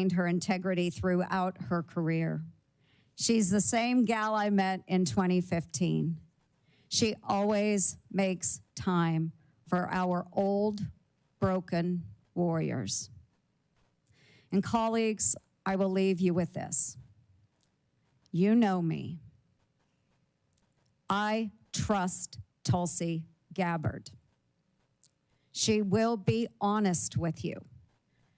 her integrity throughout her career. She's the same gal I met in 2015. She always makes time for our old, broken warriors. And colleagues, I will leave you with this. You know me. I trust Tulsi Gabbard. She will be honest with you.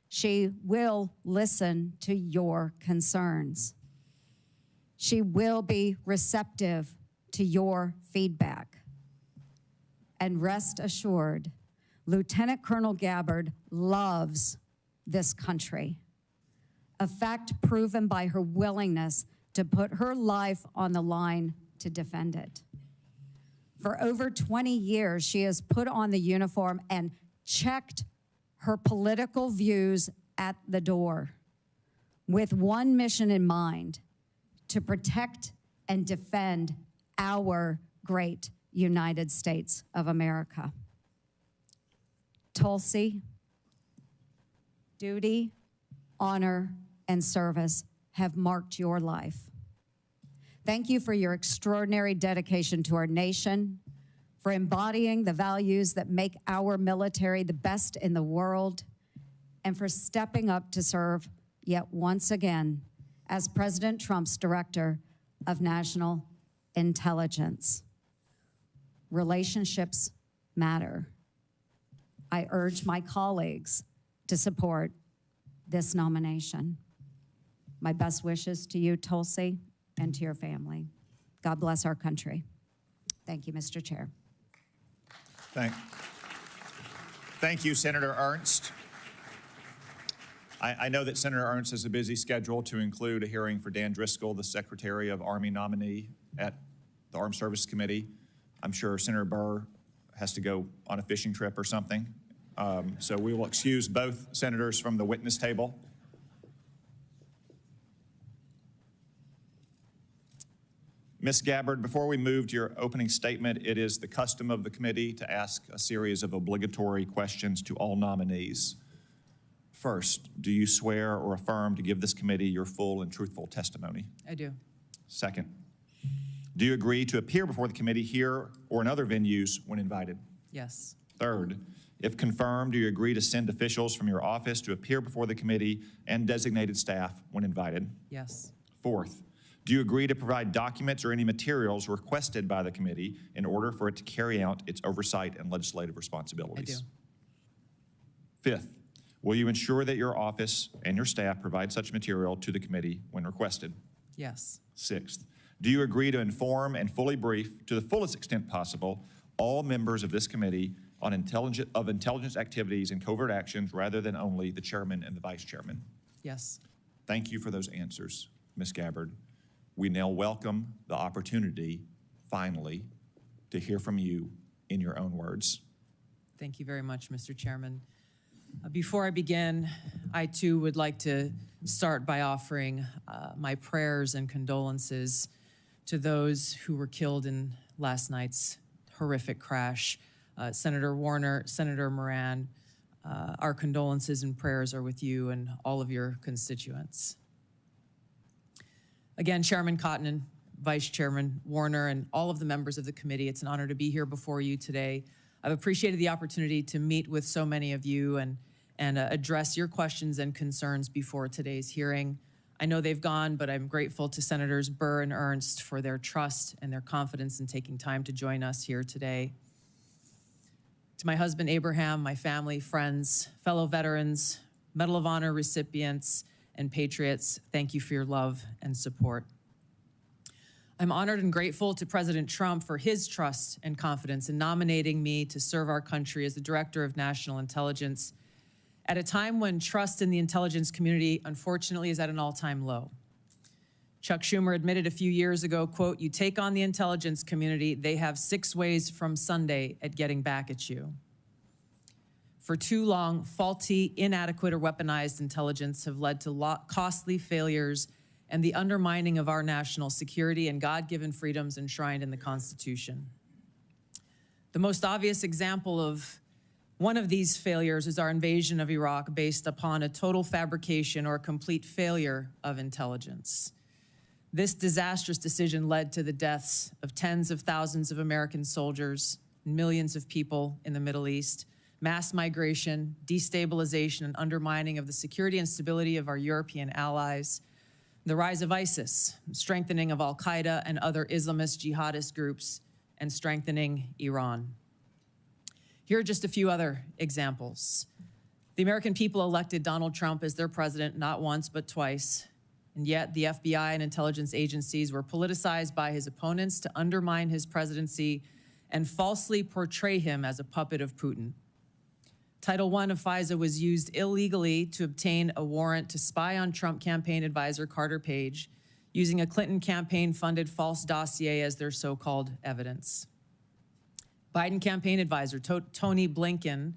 She will listen to your concerns. She will be receptive to your feedback. And rest assured, Lieutenant Colonel Gabbard loves this country, a fact proven by her willingness to put her life on the line to defend it. For over 20 years, she has put on the uniform and checked her political views at the door with one mission in mind: to protect and defend our great United States of America. Tulsi, duty, honor, and service have marked your life. Thank you for your extraordinary dedication to our nation, for embodying the values that make our military the best in the world, and for stepping up to serve yet once again as President Trump's Director of National Intelligence. Relationships matter. I urge my colleagues to support this nomination. My best wishes to you, Tulsi, and to your family. God bless our country. Thank you, Mr. Chair. Thank you, Senator Ernst. I know that Senator Ernst has a busy schedule to include a hearing for Dan Driscoll, the Secretary of Army nominee at the Armed Services Committee. I'm sure Senator Burr has to go on a fishing trip or something. So we will excuse both senators from the witness table. Ms. Gabbard, before we move to your opening statement, it is the custom of the committee to ask a series of obligatory questions to all nominees. First, do you swear or affirm to give this committee your full and truthful testimony? I do. Second, do you agree to appear before the committee here or in other venues when invited? Yes. Third, if confirmed, do you agree to send officials from your office to appear before the committee and designated staff when invited? Yes. Fourth, do you agree to provide documents or any materials requested by the committee in order for it to carry out its oversight and legislative responsibilities? I do. Fifth, will you ensure that your office and your staff provide such material to the committee when requested? Yes. Sixth, do you agree to inform and fully brief, to the fullest extent possible, all members of this committee on intelligence activities and covert actions rather than only the chairman and the vice chairman? Yes. Thank you for those answers, Ms. Gabbard. We now welcome the opportunity, finally, to hear from you in your own words. Thank you very much, Mr. Chairman. Before I begin, I too would like to start by offering my prayers and condolences to those who were killed in last night's horrific crash. Senator Warner, Senator Moran, our condolences and prayers are with you and all of your constituents. Again, Chairman Cotton, Vice Chairman Warner, and all of the members of the committee, it's an honor to be here before you today. I've appreciated the opportunity to meet with so many of you and address your questions and concerns before today's hearing. I know they've gone, but I'm grateful to Senators Burr and Ernst for their trust and their confidence in taking time to join us here today. To my husband, Abraham, my family, friends, fellow veterans, Medal of Honor recipients, and patriots, thank you for your love and support. I'm honored and grateful to President Trump for his trust and confidence in nominating me to serve our country as the Director of National Intelligence at a time when trust in the intelligence community, unfortunately, is at an all-time low. Chuck Schumer admitted a few years ago, quote, "You take on the intelligence community, they have 6 ways from Sunday at getting back at you." For too long, faulty, inadequate, or weaponized intelligence have led to costly failures and the undermining of our national security and God-given freedoms enshrined in the Constitution. The most obvious example of One of these failures is our invasion of Iraq based upon a total fabrication or complete failure of intelligence. This disastrous decision led to the deaths of tens of thousands of American soldiers, millions of people in the Middle East, mass migration, destabilization, and undermining of the security and stability of our European allies, the rise of ISIS, strengthening of al-Qaeda and other Islamist jihadist groups, and strengthening Iran. Here are just a few other examples. The American people elected Donald Trump as their president not once but twice, and yet the FBI and intelligence agencies were politicized by his opponents to undermine his presidency and falsely portray him as a puppet of Putin. Title I of FISA was used illegally to obtain a warrant to spy on Trump campaign advisor Carter Page, using a Clinton campaign-funded false dossier as their so-called evidence. Biden campaign advisor Tony Blinken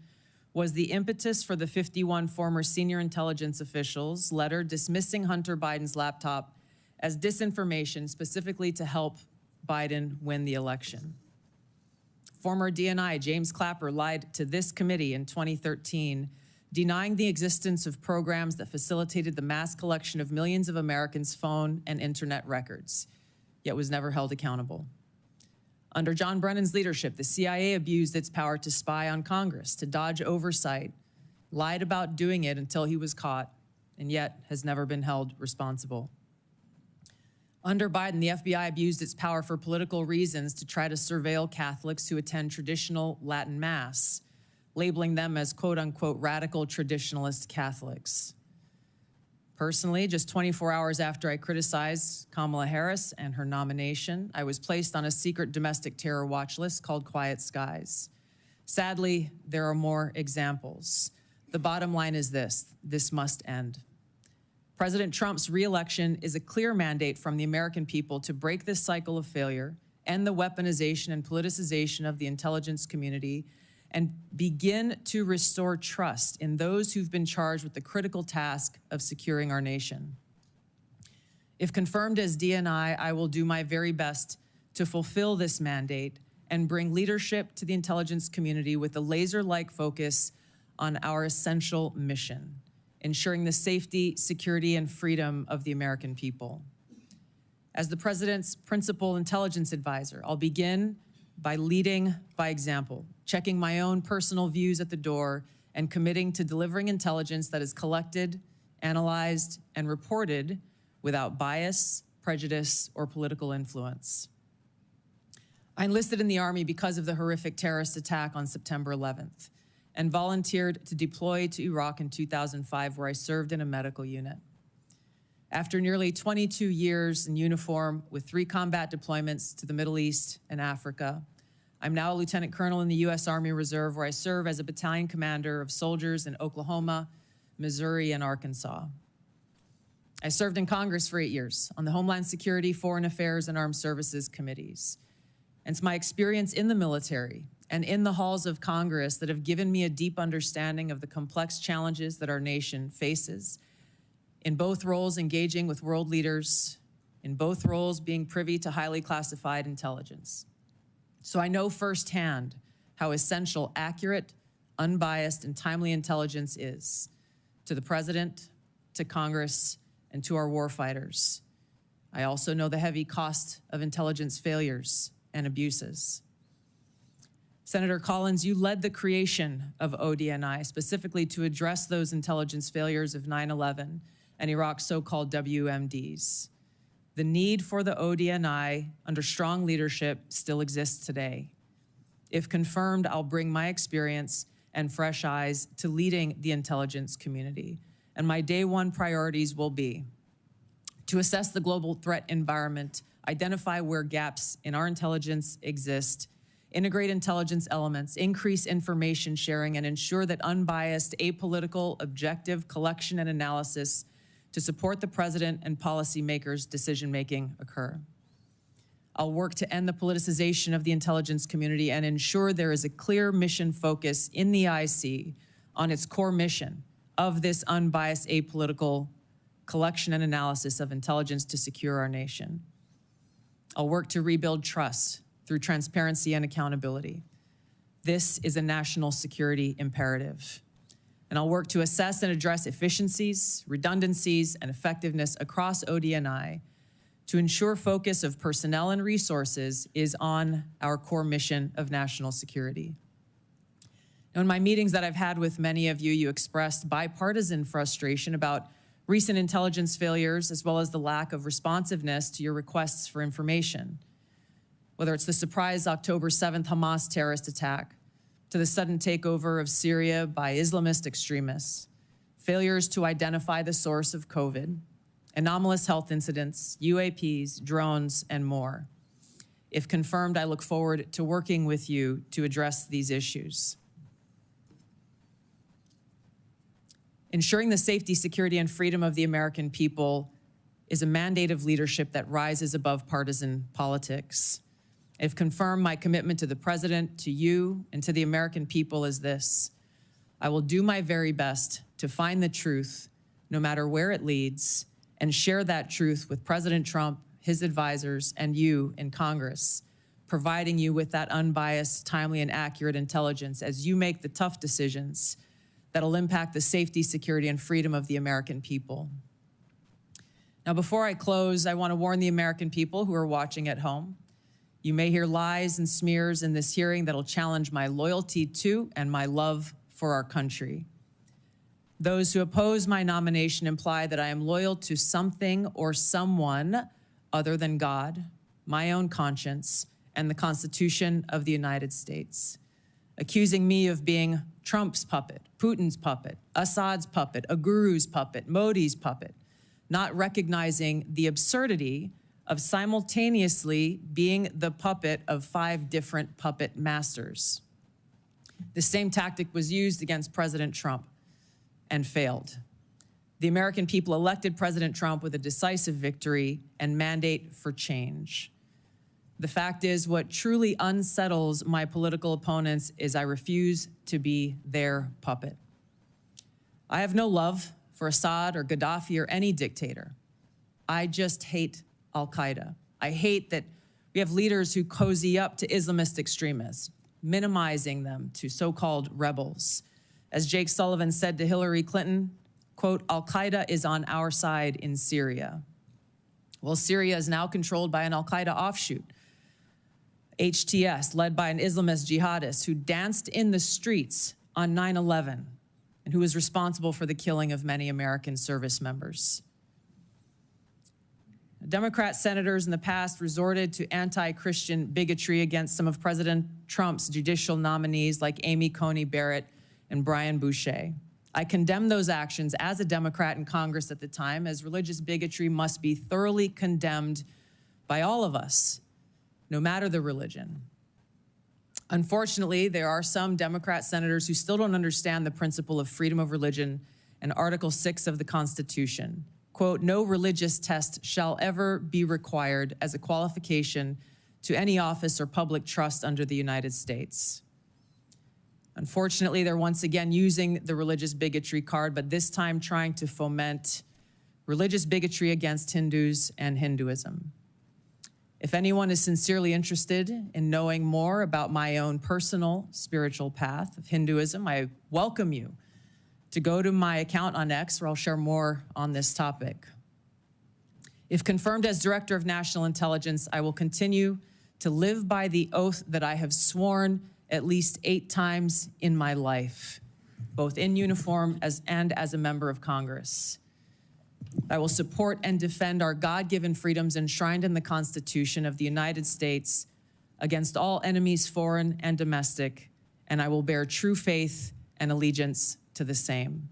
was the impetus for the 51 former senior intelligence officials' letter dismissing Hunter Biden's laptop as disinformation specifically to help Biden win the election. Former DNI James Clapper lied to this committee in 2013, denying the existence of programs that facilitated the mass collection of millions of Americans' phone and internet records, yet was never held accountable. Under John Brennan's leadership, the CIA abused its power to spy on Congress, to dodge oversight, lied about doing it until he was caught, and yet has never been held responsible. Under Biden, the FBI abused its power for political reasons to try to surveil Catholics who attend traditional Latin Mass, labeling them as quote-unquote radical traditionalist Catholics. Personally, just 24 hours after I criticized Kamala Harris and her nomination, I was placed on a secret domestic terror watch list called Quiet Skies. Sadly, there are more examples. The bottom line is this must end. President Trump's re-election is a clear mandate from the American people to break this cycle of failure, end the weaponization and politicization of the intelligence community, and begin to restore trust in those who've been charged with the critical task of securing our nation. If confirmed as DNI, I will do my very best to fulfill this mandate and bring leadership to the intelligence community with a laser-like focus on our essential mission, ensuring the safety, security, and freedom of the American people. As the President's principal intelligence advisor, I'll begin by leading by example, checking my own personal views at the door, and committing to delivering intelligence that is collected, analyzed, and reported without bias, prejudice, or political influence. I enlisted in the Army because of the horrific terrorist attack on September 11th and volunteered to deploy to Iraq in 2005, where I served in a medical unit. After nearly 22 years in uniform with 3 combat deployments to the Middle East and Africa, I'm now a lieutenant colonel in the U.S. Army Reserve, where I serve as a battalion commander of soldiers in Oklahoma, Missouri, and Arkansas. I served in Congress for 8 years on the Homeland Security, Foreign Affairs, and Armed Services committees. And it's my experience in the military and in the halls of Congress that have given me a deep understanding of the complex challenges that our nation faces, in both roles engaging with world leaders, in both roles being privy to highly classified intelligence. So I know firsthand how essential accurate, unbiased, and timely intelligence is to the President, to Congress, and to our warfighters. I also know the heavy cost of intelligence failures and abuses. Senator Collins, you led the creation of ODNI specifically to address those intelligence failures of 9/11 and Iraq's so-called WMDs. The need for the ODNI under strong leadership still exists today. If confirmed, I'll bring my experience and fresh eyes to leading the intelligence community. And my day one priorities will be to assess the global threat environment, identify where gaps in our intelligence exist, integrate intelligence elements, increase information sharing, and ensure that unbiased, apolitical, objective collection and analysis to support the President and policymakers' decision-making occur. I'll work to end the politicization of the intelligence community and ensure there is a clear mission focus in the IC on its core mission of this unbiased, apolitical collection and analysis of intelligence to secure our nation. I'll work to rebuild trust through transparency and accountability. This is a national security imperative. And I'll work to assess and address efficiencies, redundancies, and effectiveness across ODNI to ensure focus of personnel and resources is on our core mission of national security. Now, in my meetings that I've had with many of you, you expressed bipartisan frustration about recent intelligence failures, as well as the lack of responsiveness to your requests for information. Whether it's the surprise October 7th Hamas terrorist attack, to the sudden takeover of Syria by Islamist extremists, failures to identify the source of COVID, anomalous health incidents, UAPs, drones, and more. If confirmed, I look forward to working with you to address these issues. Ensuring the safety, security, and freedom of the American people is a mandate of leadership that rises above partisan politics. If confirmed, my commitment to the President, to you, and to the American people is this: I will do my very best to find the truth, no matter where it leads, and share that truth with President Trump, his advisors, and you in Congress, providing you with that unbiased, timely, and accurate intelligence as you make the tough decisions that'll impact the safety, security, and freedom of the American people. Now, before I close, I want to warn the American people who are watching at home. You may hear lies and smears in this hearing that'll challenge my loyalty to and my love for our country. Those who oppose my nomination imply that I am loyal to something or someone other than God, my own conscience, and the Constitution of the United States, accusing me of being Trump's puppet, Putin's puppet, Assad's puppet, a guru's puppet, Modi's puppet, not recognizing the absurdity of simultaneously being the puppet of 5 different puppet masters. The same tactic was used against President Trump and failed. The American people elected President Trump with a decisive victory and mandate for change. The fact is, what truly unsettles my political opponents is I refuse to be their puppet. I have no love for Assad or Gaddafi or any dictator. I just hate Al-Qaeda. I hate that we have leaders who cozy up to Islamist extremists, minimizing them to so-called rebels. As Jake Sullivan said to Hillary Clinton, quote, Al-Qaeda is on our side in Syria. Well, Syria is now controlled by an Al-Qaeda offshoot, HTS, led by an Islamist jihadist who danced in the streets on 9/11 and who was responsible for the killing of many American service members. Democrat senators in the past resorted to anti-Christian bigotry against some of President Trump's judicial nominees like Amy Coney Barrett and Brian Boucher. I condemn those actions as a Democrat in Congress at the time, as religious bigotry must be thoroughly condemned by all of us, no matter the religion. Unfortunately, there are some Democrat senators who still don't understand the principle of freedom of religion and Article 6 of the Constitution. Quote, no religious test shall ever be required as a qualification to any office or public trust under the United States. Unfortunately, they're once again using the religious bigotry card, but this time trying to foment religious bigotry against Hindus and Hinduism. If anyone is sincerely interested in knowing more about my own personal spiritual path of Hinduism, I welcome you to go to my account on X, where I'll share more on this topic. If confirmed as Director of National Intelligence, I will continue to live by the oath that I have sworn at least 8 times in my life, both in uniform and as a member of Congress. I will support and defend our God-given freedoms enshrined in the Constitution of the United States against all enemies, foreign and domestic, and I will bear true faith and allegiance to the same.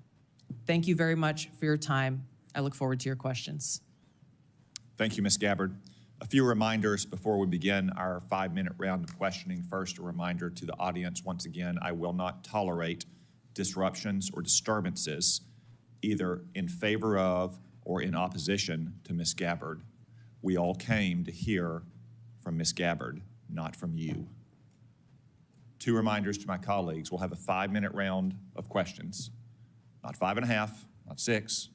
Thank you very much for your time. I look forward to your questions. Thank you, Ms. Gabbard. A few reminders before we begin our 5-minute round of questioning. First, a reminder to the audience, once again, I will not tolerate disruptions or disturbances, either in favor of or in opposition to Ms. Gabbard. We all came to hear from Ms. Gabbard, not from you. 2 reminders to my colleagues. We'll have a 5-minute round of questions. Not 5.5, not 6,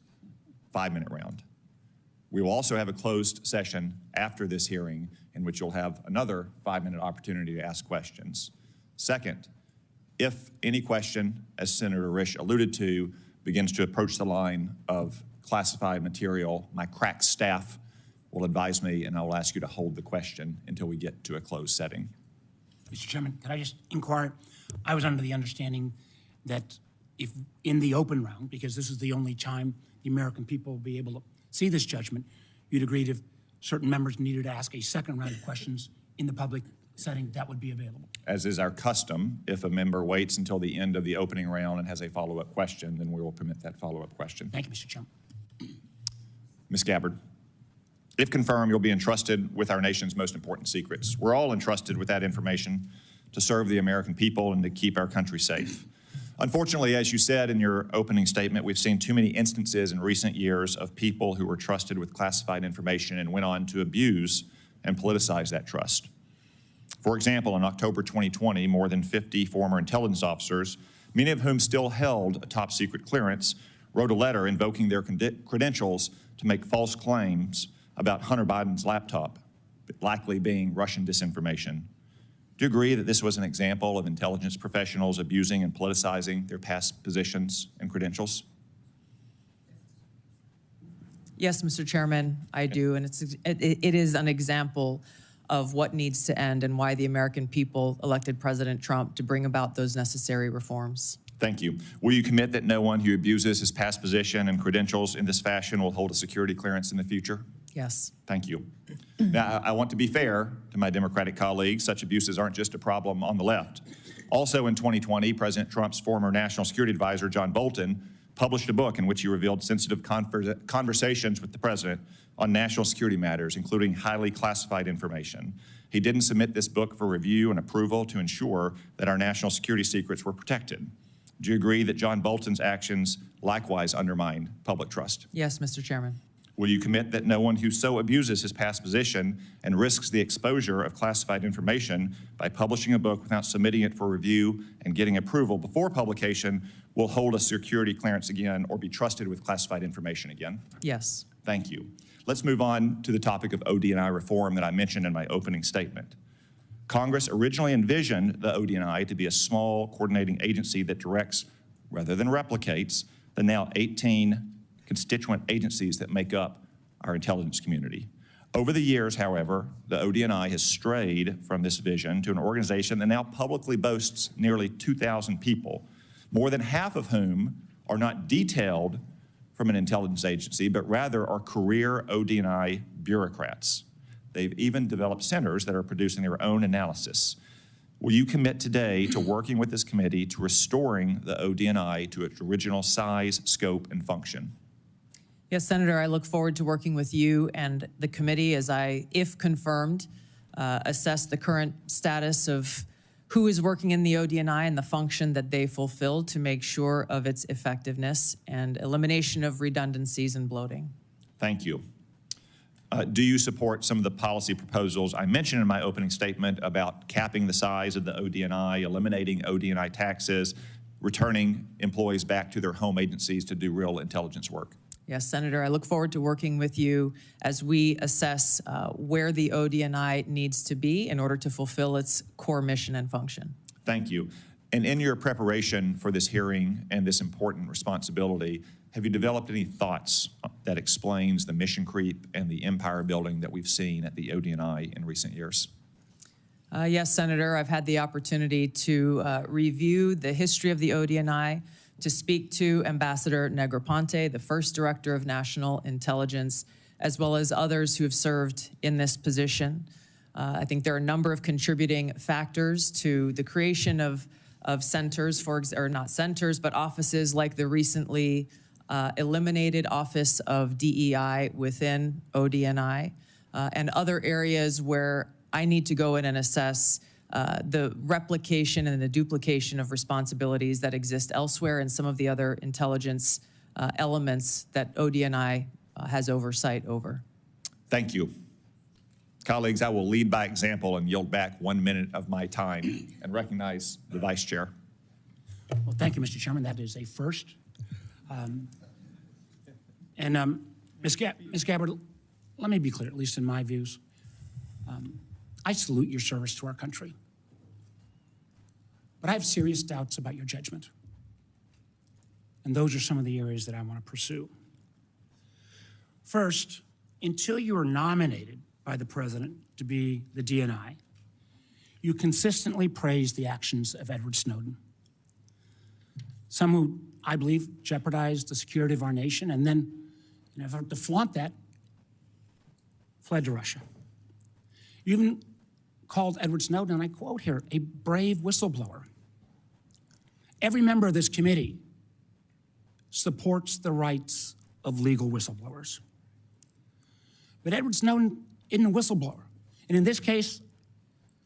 5-minute round. We will also have a closed session after this hearing in which you'll have another 5-minute opportunity to ask questions. Second, if any question, as Senator Risch alluded to, begins to approach the line of classified material, my crack staff will advise me, and I will ask you to hold the question until we get to a closed setting. Mr. Chairman, could I just inquire? I was under the understanding that if in the open round, because this is the only time the American people will be able to see this judgment, you'd agreed if certain members needed to ask a second round of questions in the public setting, that would be available. As is our custom, if a member waits until the end of the opening round and has a follow-up question, then we will permit that follow-up question. Thank you, Mr. Chairman. Ms. Gabbard, if confirmed, you'll be entrusted with our nation's most important secrets. We're all entrusted with that information to serve the American people and to keep our country safe. Unfortunately, as you said in your opening statement, we've seen too many instances in recent years of people who were trusted with classified information and went on to abuse and politicize that trust. For example, in October 2020, more than 50 former intelligence officers, many of whom still held a top secret clearance, wrote a letter invoking their credentials to make false claims about Hunter Biden's laptop, likely being Russian disinformation. Do you agree that this was an example of intelligence professionals abusing and politicizing their past positions and credentials? Yes, Mr. Chairman, I do, and it is an example of what needs to end and why the American people elected President Trump to bring about those necessary reforms. Thank you. Will you commit that no one who abuses his past position and credentials in this fashion will hold a security clearance in the future? Yes. Thank you. Now, I want to be fair to my Democratic colleagues. Such abuses aren't just a problem on the left. Also in 2020, President Trump's former national security advisor, John Bolton, published a book in which he revealed sensitive conversations with the president on national security matters, including highly classified information. He didn't submit this book for review and approval to ensure that our national security secrets were protected. Do you agree that John Bolton's actions likewise undermined public trust? Yes, Mr. Chairman. Will you commit that no one who so abuses his past position and risks the exposure of classified information by publishing a book without submitting it for review and getting approval before publication will hold a security clearance again or be trusted with classified information again? Yes. Thank you. Let's move on to the topic of ODNI reform that I mentioned in my opening statement. Congress originally envisioned the ODNI to be a small coordinating agency that directs, rather than replicates, the now 18 constituent agencies that make up our intelligence community. Over the years, however, the ODNI has strayed from this vision to an organization that now publicly boasts nearly 2,000 people, more than half of whom are not detailed from an intelligence agency, but rather are career ODNI bureaucrats. They've even developed centers that are producing their own analysis. Will you commit today to working with this committee to restoring the ODNI to its original size, scope, and function? Yes, Senator, I look forward to working with you and the committee as I, if confirmed, assess the current status of who is working in the ODNI and the function that they fulfill to make sure of its effectiveness and elimination of redundancies and bloating. Thank you. Do you support some of the policy proposals I mentioned in my opening statement about capping the size of the ODNI, eliminating ODNI taxes, returning employees back to their home agencies to do real intelligence work? Yes, Senator, I look forward to working with you as we assess where the ODNI needs to be in order to fulfill its core mission and function. Thank you. And in your preparation for this hearing and this important responsibility, have you developed any thoughts that explains the mission creep and the empire building that we've seen at the ODNI in recent years? Yes, Senator, I've had the opportunity to review the history of the ODNI, to speak to Ambassador Negroponte, the first Director of National Intelligence, as well as others who have served in this position. I think there are a number of contributing factors to the creation of centers, or not centers, but offices like the recently eliminated Office of DEI within ODNI, and other areas where I need to go in and assess the replication and the duplication of responsibilities that exist elsewhere and some of the other intelligence elements that ODNI has oversight over. Thank you. Colleagues, I will lead by example and yield back 1 minute of my time and recognize the Vice Chair. Well, thank you, Mr. Chairman. That is a first. Ms. Gabbard, let me be clear, at least in my views. I salute your service to our country. But I have serious doubts about your judgment. And those are some of the areas that I want to pursue. First, until you are nominated by the president to be the DNI, you consistently praise the actions of Edward Snowden. Some who, I believe, jeopardized the security of our nation and then, in an effort to flaunt that, fled to Russia. You even called Edward Snowden, and I quote here, a brave whistleblower. Every member of this committee supports the rights of legal whistleblowers. But Edward Snowden isn't a whistleblower. And in this case,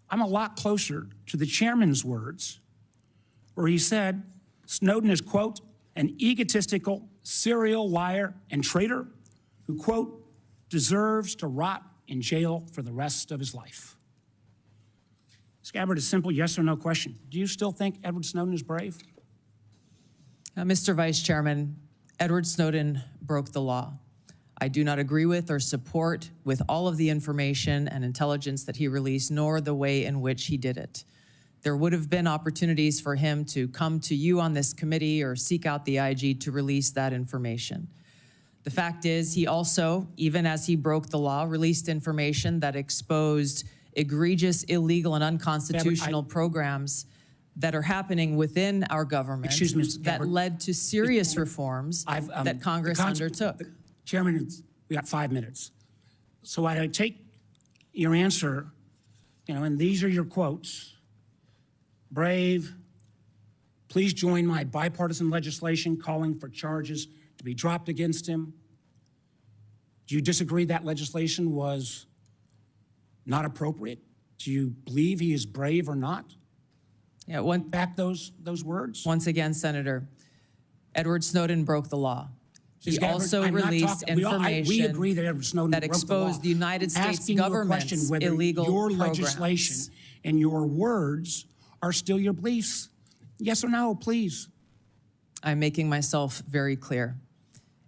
I'm a lot closer to the chairman's words, where he said Snowden is, quote, an egotistical, serial liar and traitor who, quote, deserves to rot in jail for the rest of his life. Ms. Gabbard, a simple yes or no question. Do you still think Edward Snowden is brave? Mr. Vice Chairman, Edward Snowden broke the law. I do not agree with or support with all of the information and intelligence that he released, nor the way in which he did it. There would have been opportunities for him to come to you on this committee or seek out the IG to release that information. The fact is, he also, even as he broke the law, released information that exposed egregious, illegal, and unconstitutional programs that are happening within our government that led to serious reforms that Congress undertook. Chairman, we got 5 minutes. So I take your answer, and these are your quotes. Brave, please join my bipartisan legislation calling for charges to be dropped against him. Do you disagree that legislation was not appropriate? Do you believe he is brave or not? Yeah, back those words? Once again, Senator, Edward Snowden broke the law. He also released information we agree that Edward Snowden that exposed the United States government's illegal your programs. Legislation and your words are still your beliefs. Yes or no, please. I'm making myself very clear.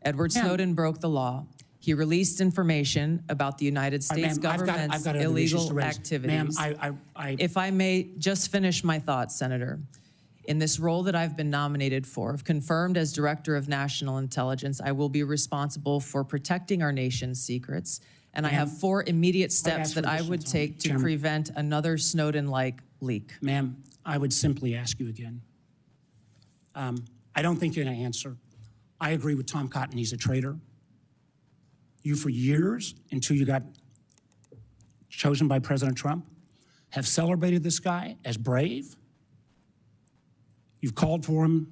Edward Snowden broke the law. He released information about the United States government's illegal activities. Ma'am, if I may just finish my thoughts, Senator. In this role that I've been nominated for, if confirmed as Director of National Intelligence, I will be responsible for protecting our nation's secrets, and I have 4 immediate steps that I would take to prevent another Snowden-like leak. Ma'am, I would simply ask you again. I don't think you're going to answer. I agree with Tom Cotton, he's a traitor. You, for years, until you got chosen by President Trump, have celebrated this guy as brave. You've called for him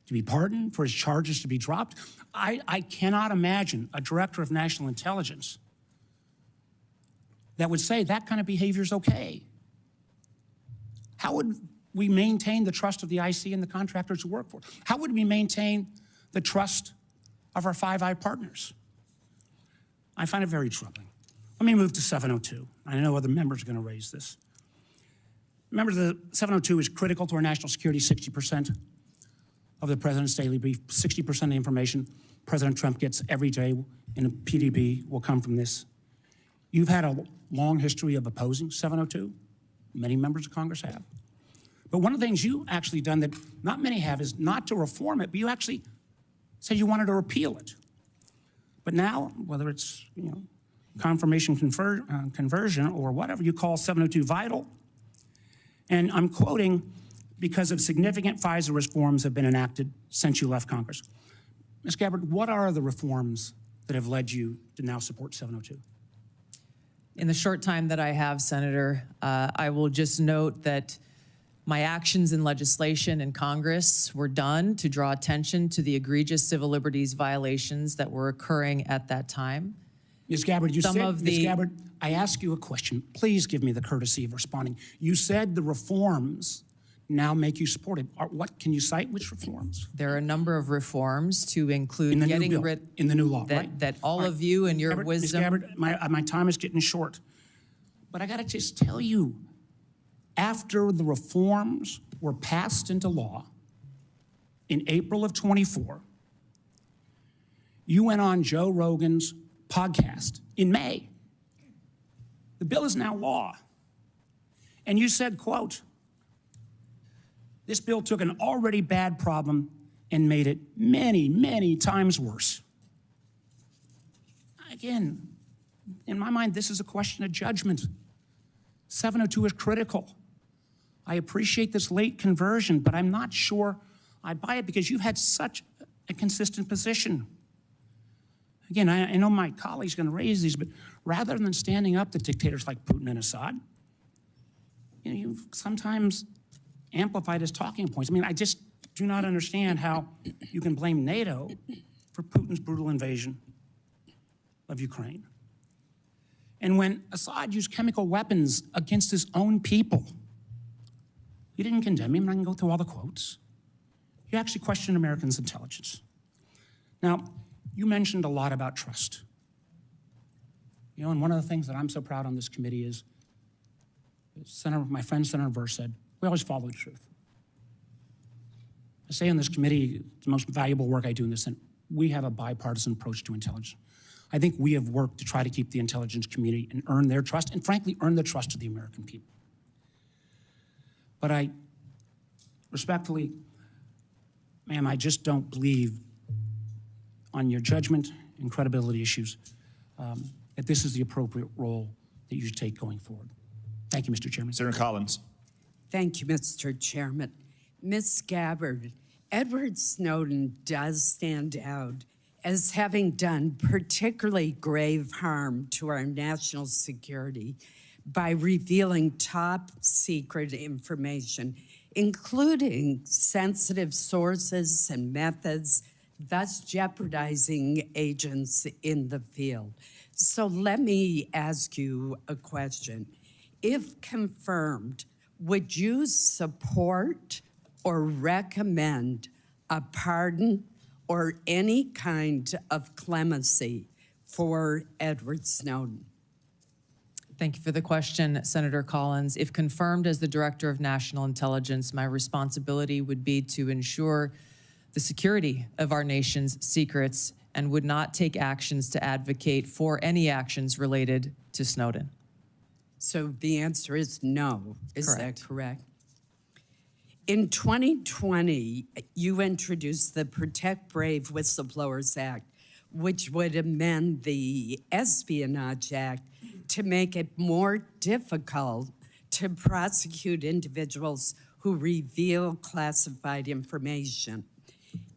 to be pardoned, for his charges to be dropped. I cannot imagine a director of national intelligence that would say that kind of behavior is okay. How would we maintain the trust of the IC and the contractors who work for it? How would we maintain the trust of our Five Eyes partners? I find it very troubling. Let me move to 702. I know other members are going to raise this. Remember, the 702 is critical to our national security. 60% of the president's daily brief, 60% of the information President Trump gets every day in a PDB will come from this. You've had a long history of opposing 702. Many members of Congress have. But one of the things you actually done that not many have is not to reform it, but you actually said you wanted to repeal it. But now, whether it's confirmation conversion or whatever, you call 702 vital. And I'm quoting, because of significant FISA reforms have been enacted since you left Congress. Ms. Gabbard, what are the reforms that have led you to now support 702? In the short time that I have, Senator, I will just note that my actions in legislation in Congress were done to draw attention to the egregious civil liberties violations that were occurring at that time. Ms. Gabbard, Ms. Gabbard, I ask you a question. Please give me the courtesy of responding. You said the reforms now make you support it. What can you cite? Which reforms? There are a number of reforms to include in the getting new bill, rid in the new law, that, right? That all of you and your wisdom. Ms. Gabbard, my time is getting short, but I got to just tell you, after the reforms were passed into law in April of 24, you went on Joe Rogan's podcast in May. The bill is now law. And you said, quote, This bill took an already bad problem and made it many, many times worse. Again, in my mind, this is a question of judgment. 702 is critical. I appreciate this late conversion, but I'm not sure I buy it because you've had such a consistent position. Again, I know my colleague's going to raise these, but rather than standing up to dictators like Putin and Assad, you've sometimes amplified his talking points. I mean, I just do not understand how you can blame NATO for Putin's brutal invasion of Ukraine. And when Assad used chemical weapons against his own people, you didn't condemn him, and I can go through all the quotes. You actually questioned Americans' intelligence. Now, you mentioned a lot about trust. And one of the things that I'm so proud on this committee is, my friend Senator Burr said, we always follow the truth. I say on this committee, it's the most valuable work I do in the Senate, we have a bipartisan approach to intelligence. I think we have worked to try to keep the intelligence community and earn their trust, and frankly, earn the trust of the American people. But I, respectfully, ma'am, I just don't believe on your judgment and credibility issues that this is the appropriate role that you should take going forward. Thank you, Mr. Chairman. Senator Collins. Thank you, Mr. Chairman. Ms. Gabbard, Edward Snowden does stand out as having done particularly grave harm to our national security by revealing top secret information, including sensitive sources and methods, thus jeopardizing agents in the field. So let me ask you a question. If confirmed, would you support or recommend a pardon or any kind of clemency for Edward Snowden? Thank you for the question, Senator Collins. If confirmed as the Director of National Intelligence, my responsibility would be to ensure the security of our nation's secrets and would not take actions to advocate for any actions related to Snowden. So the answer is no. Is Correct. that correct? In 2020, you introduced the Protect Brave Whistleblowers Act, which would amend the Espionage Act to make it more difficult to prosecute individuals who reveal classified information.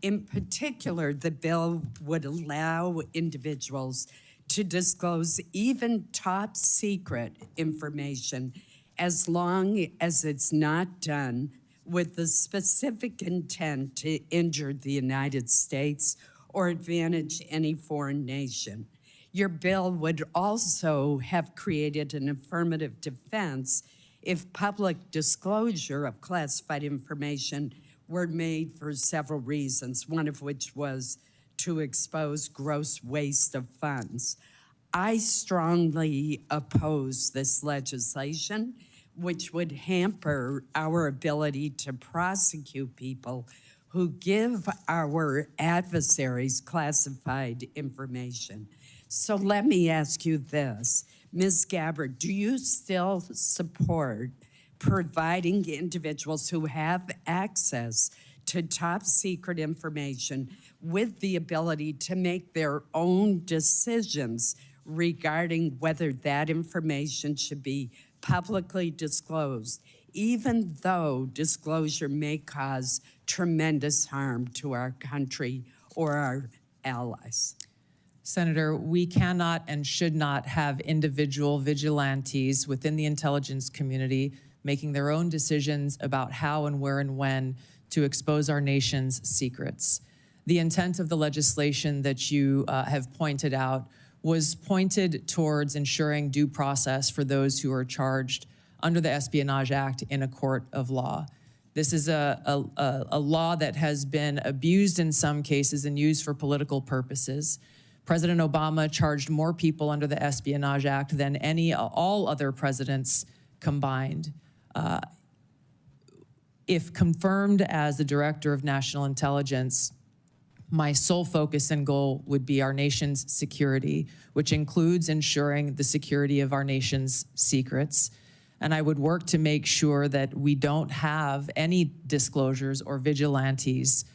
In particular, the bill would allow individuals to disclose even top secret information as long as it's not done with the specific intent to injure the United States or advantage any foreign nation. Your bill would also have created an affirmative defense if public disclosure of classified information were made for several reasons, one of which was to expose gross waste of funds. I strongly oppose this legislation, which would hamper our ability to prosecute people who give our adversaries classified information. So let me ask you this. Ms. Gabbard, do you still support providing individuals who have access to top secret information with the ability to make their own decisions regarding whether that information should be publicly disclosed, even though disclosure may cause tremendous harm to our country or our allies? Senator, we cannot and should not have individual vigilantes within the intelligence community making their own decisions about how and where and when to expose our nation's secrets. The intent of the legislation that you have pointed out was pointed towards ensuring due process for those who are charged under the Espionage Act in a court of law. This is a law that has been abused in some cases and used for political purposes. President Obama charged more people under the Espionage Act than all other presidents combined. If confirmed as the Director of National Intelligence, my sole focus and goal would be our nation's security, which includes ensuring the security of our nation's secrets. And I would work to make sure that we don't have any disclosures or vigilantes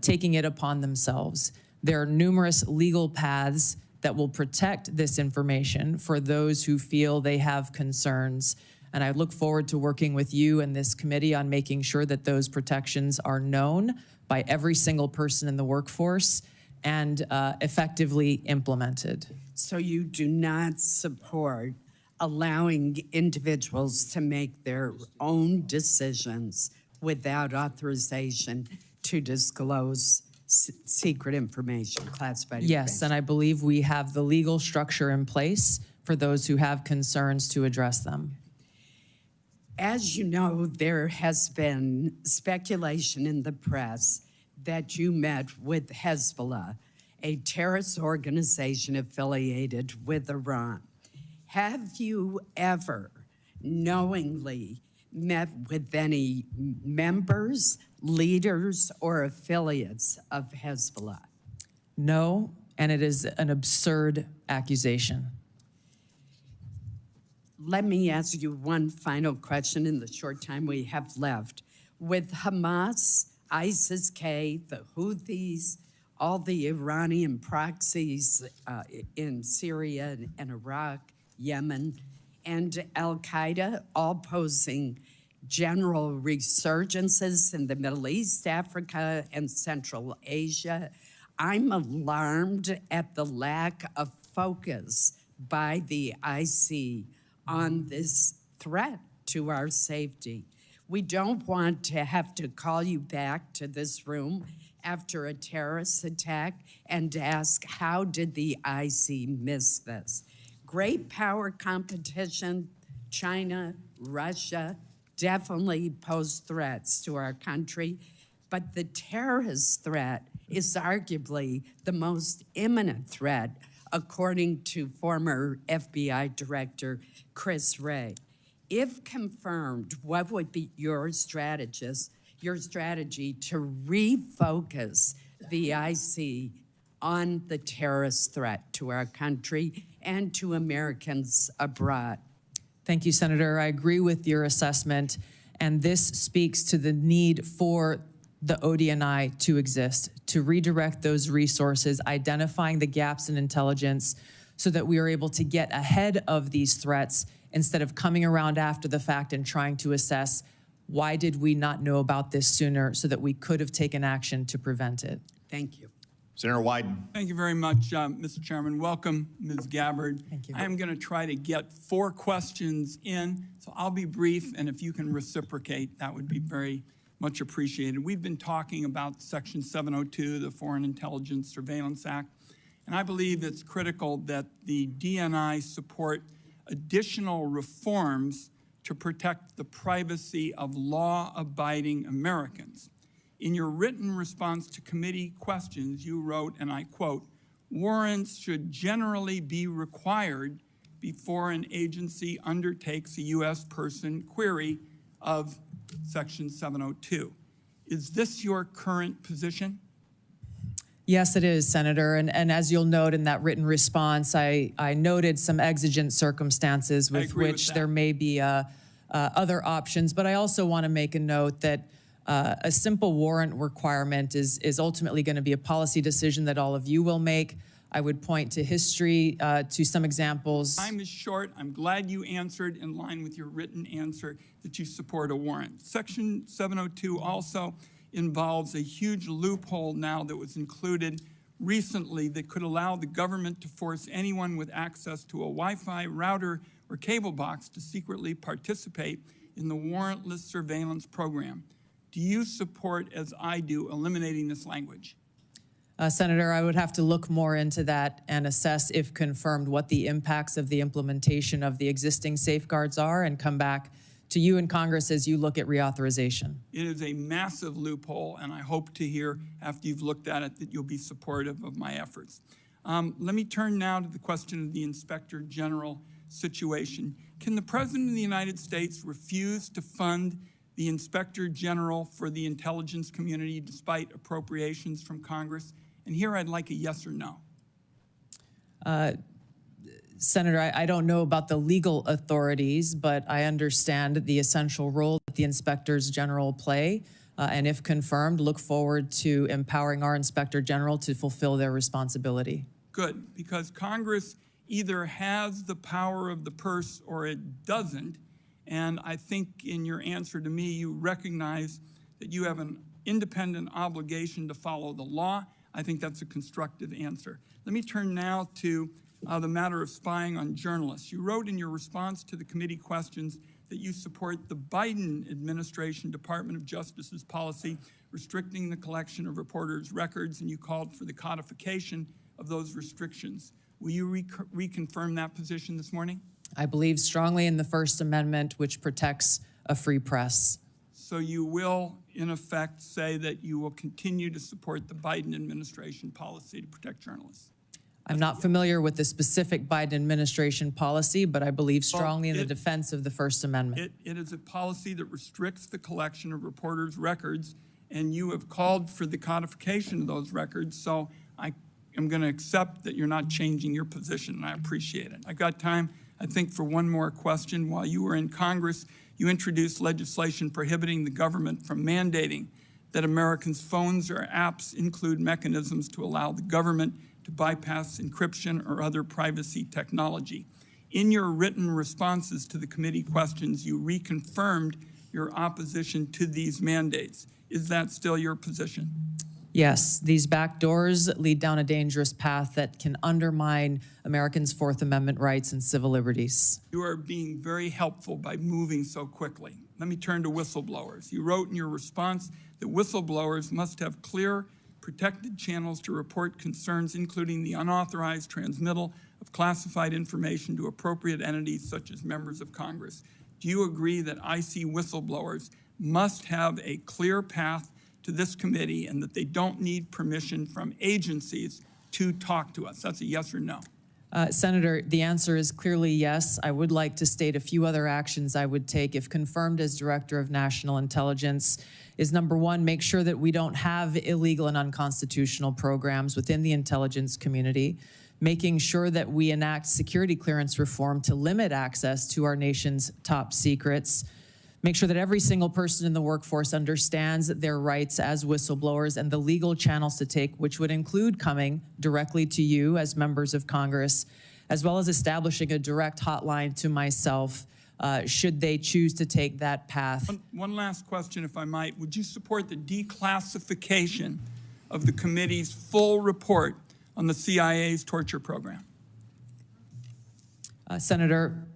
taking it upon themselves. There are numerous legal paths that will protect this information for those who feel they have concerns. And I look forward to working with you and this committee on making sure that those protections are known by every single person in the workforce and effectively implemented. So you do not support allowing individuals to make their own decisions without authorization to disclose secret information, classified information? Yes, and I believe we have the legal structure in place for those who have concerns to address them. As you know, there has been speculation in the press that you met with Hezbollah, a terrorist organization affiliated with Iran. Have you ever knowingly met with any members, leaders, or affiliates of Hezbollah? No, and it is an absurd accusation. Let me ask you one final question in the short time we have left. With Hamas, ISIS-K, the Houthis, all the Iranian proxies in Syria and Iraq, Yemen, and Al-Qaeda all posing general resurgences in the Middle East, Africa, and Central Asia, I'm alarmed at the lack of focus by the IC on this threat to our safety. We don't want to have to call you back to this room after a terrorist attack and ask, how did the IC miss this? Great power competition, China, Russia, definitely pose threats to our country, but the terrorist threat is arguably the most imminent threat, according to former FBI Director Chris Wray. If confirmed, what would be your strategy to refocus the IC on the terrorist threat to our country and to Americans abroad? Thank you, Senator. I agree with your assessment, and this speaks to the need for the ODNI to exist, to redirect those resources, identifying the gaps in intelligence so that we are able to get ahead of these threats instead of coming around after the fact and trying to assess why did we not know about this sooner so that we could have taken action to prevent it. Thank you. Senator Wyden. Thank you very much, Mr. Chairman. Welcome, Ms. Gabbard. Thank you. I am going to try to get 4 questions in, so I'll be brief, and if you can reciprocate, that would be very much appreciated. We've been talking about Section 702, the Foreign Intelligence Surveillance Act, and I believe it's critical that the DNI support additional reforms to protect the privacy of law-abiding Americans. In your written response to committee questions, you wrote, and I quote, "Warrants should generally be required before an agency undertakes a U.S. person query of Section 702. Is this your current position?" Yes, it is, Senator. And as you'll note in that written response, I noted some exigent circumstances with which there may be other options. But I also want to make a note that a simple warrant requirement is ultimately going to be a policy decision that all of you will make. I would point to history, to some examples. Time is short. I'm glad you answered in line with your written answer that you support a warrant. Section 702 also involves a huge loophole now that was included recently that could allow the government to force anyone with access to a Wi-Fi router or cable box to secretly participate in the warrantless surveillance program. Do you support, as I do, eliminating this language? Senator, I would have to look more into that and assess, if confirmed, what the impacts of the implementation of the existing safeguards are and come back to you and Congress as you look at reauthorization. It is a massive loophole, and I hope to hear, after you've looked at it, that you'll be supportive of my efforts. Let me turn now to the question of the Inspector General situation. Can the President of the United States refuse to fund the Inspector General for the intelligence community despite appropriations from Congress? And here I'd like a yes or no. Senator, I don't know about the legal authorities, but I understand the essential role that the inspectors general play. And if confirmed, look forward to empowering our inspector general to fulfill their responsibility. Good, because Congress either has the power of the purse or it doesn't. And I think in your answer to me, you recognize that you have an independent obligation to follow the law. I think that's a constructive answer. Let me turn now to the matter of spying on journalists. You wrote in your response to the committee questions that you support the Biden administration Department of Justice's policy restricting the collection of reporters' records, and you called for the codification of those restrictions. Will you reconfirm that position this morning? I believe strongly in the First Amendment, which protects a free press. So you will, in effect, say that you will continue to support the Biden administration policy to protect journalists? I'm not familiar with the specific Biden administration policy, but I believe strongly in the defense of the First Amendment. It is a policy that restricts the collection of reporters' records, and you have called for the codification of those records, so I am going to accept that you're not changing your position, and I appreciate it. I've got time, I think, for one more question. While you were in Congress, you introduced legislation prohibiting the government from mandating that Americans' phones or apps include mechanisms to allow the government to bypass encryption or other privacy technology. In your written responses to the committee questions, you reconfirmed your opposition to these mandates. Is that still your position? Yes, these back doors lead down a dangerous path that can undermine Americans' Fourth Amendment rights and civil liberties. You are being very helpful by moving so quickly. Let me turn to whistleblowers. You wrote in your response that whistleblowers must have clear, protected channels to report concerns, including the unauthorized transmittal of classified information to appropriate entities such as members of Congress. Do you agree that IC whistleblowers must have a clear path to this committee and that they don't need permission from agencies to talk to us? That's a yes or no. Senator, the answer is clearly yes. I would like to state a few other actions I would take if confirmed as Director of National Intelligence is, number one, make sure that we don't have illegal and unconstitutional programs within the intelligence community, making sure that we enact security clearance reform to limit access to our nation's top secrets, make sure that every single person in the workforce understands their rights as whistleblowers and the legal channels to take, which would include coming directly to you as members of Congress, as well as establishing a direct hotline to myself should they choose to take that path. One last question, if I might. Would you support the declassification of the committee's full report on the CIA's torture program? Senator,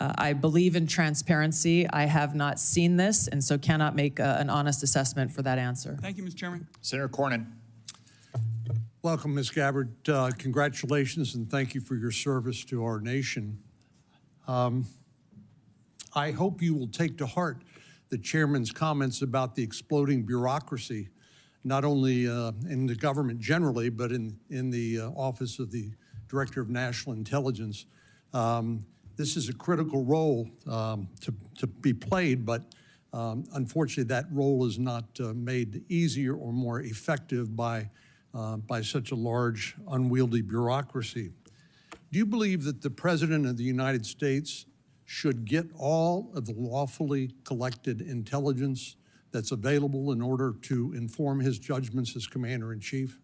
I believe in transparency. I have not seen this, and so cannot make an honest assessment for that answer. Thank you, Mr. Chairman. Senator Cornyn. Welcome, Ms. Gabbard. Congratulations and thank you for your service to our nation. I hope you will take to heart the chairman's comments about the exploding bureaucracy, not only in the government generally, but in the office of the Director of National Intelligence. This is a critical role to be played, but unfortunately that role is not made easier or more effective by such a large, unwieldy bureaucracy. Do you believe that the President of the United States should get all of the lawfully collected intelligence that's available in order to inform his judgments as Commander-in-Chief?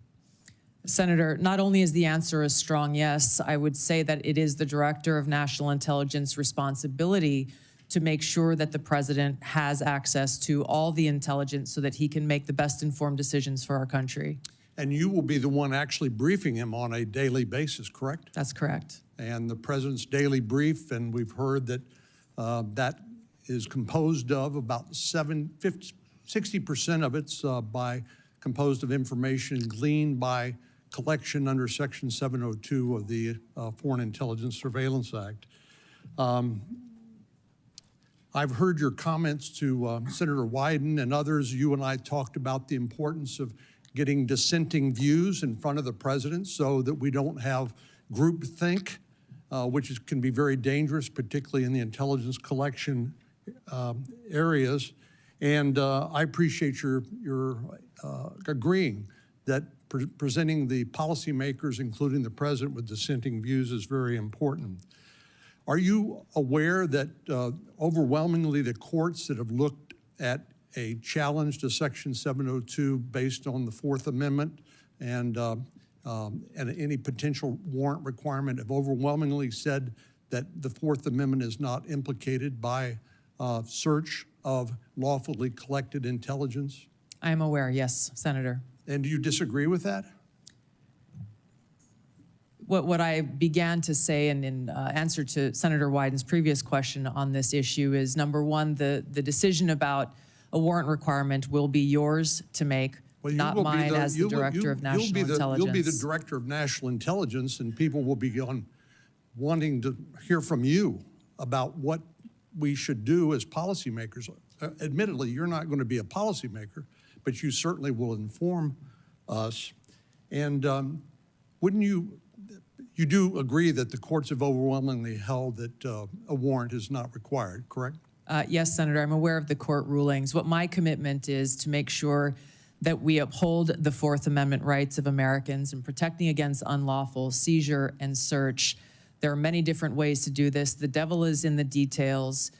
Senator, not only is the answer a strong yes, I would say that it is the Director of National Intelligence responsibility to make sure that the President has access to all the intelligence so that he can make the best informed decisions for our country. And you will be the one actually briefing him on a daily basis, correct? That's correct. And the President's daily brief, and we've heard that that is composed of about 60% of it's composed of information gleaned by collection under Section 702 of the Foreign Intelligence Surveillance Act. I've heard your comments to Senator Wyden and others. You and I talked about the importance of getting dissenting views in front of the President so that we don't have groupthink, which can be very dangerous, particularly in the intelligence collection areas. And I appreciate your agreeing that presenting the policymakers, including the president, with dissenting views is very important. Are you aware that overwhelmingly the courts that have looked at a challenge to Section 702 based on the Fourth Amendment and any potential warrant requirement have overwhelmingly said that the Fourth Amendment is not implicated by search of lawfully collected intelligence? I am aware, yes, Senator. And do you disagree with that? What I began to say in answer to Senator Wyden's previous question on this issue is, number one, the decision about a warrant requirement will be yours to make, not mine as the Director of National Intelligence. You'll be the Director of National Intelligence, and people will be wanting to hear from you about what we should do as policymakers. Admittedly, you're not going to be a policymaker, but you certainly will inform us. And wouldn't you do agree that the courts have overwhelmingly held that a warrant is not required, correct? Yes, Senator, I'm aware of the court rulings. What my commitment is to make sure that we uphold the Fourth Amendment rights of Americans in protecting against unlawful seizure and search. There are many different ways to do this. The devil is in the details.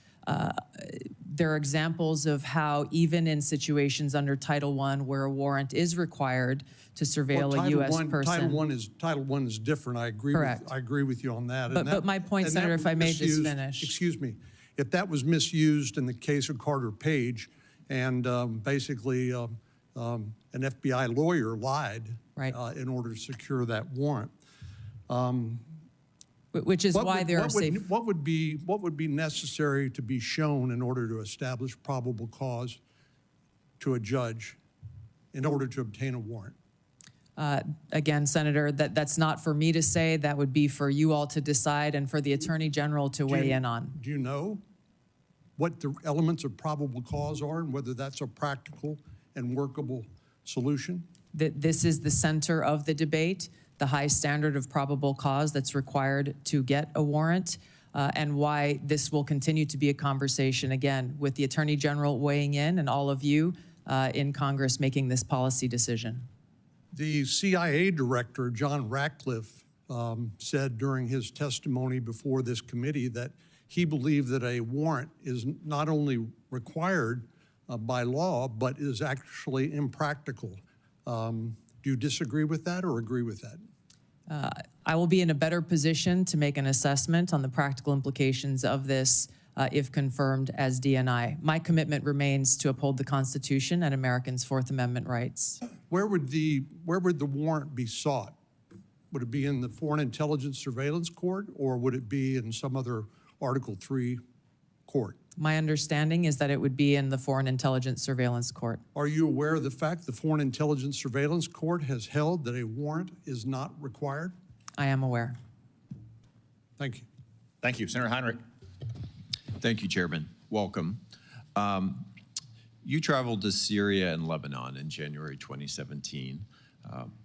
There are examples of how even in situations under Title I where a warrant is required to surveil a U.S. person. Title I is different. I agree. Correct. I agree with you on that. But my point, Senator, if I may just finish. Excuse me. If that was misused in the case of Carter Page, and basically an FBI lawyer lied in order to secure that warrant. Which is why there are safe. What would be necessary to be shown in order to establish probable cause to a judge in order to obtain a warrant? Again, Senator, that's not for me to say. That would be for you all to decide and for the Attorney General to weigh in on. Do you know what the elements of probable cause are and whether that's a practical and workable solution? This is the center of the debate, the high standard of probable cause that's required to get a warrant, and why this will continue to be a conversation, again, with the Attorney General weighing in and all of you in Congress making this policy decision. The CIA director, John Ratcliffe, said during his testimony before this committee that he believed that a warrant is not only required by law, but is actually impractical. Do you disagree with that or agree with that? I will be in a better position to make an assessment on the practical implications of this if confirmed as DNI. My commitment remains to uphold the Constitution and Americans' Fourth Amendment rights. Where would the warrant be sought? Would it be in the Foreign Intelligence Surveillance Court, or would it be in some other Article III court? My understanding is that it would be in the Foreign Intelligence Surveillance Court. Are you aware of the fact the Foreign Intelligence Surveillance Court has held that a warrant is not required? I am aware. Thank you. Thank you. Senator Heinrich. Thank you, Chairman. Welcome. You traveled to Syria and Lebanon in January 2017.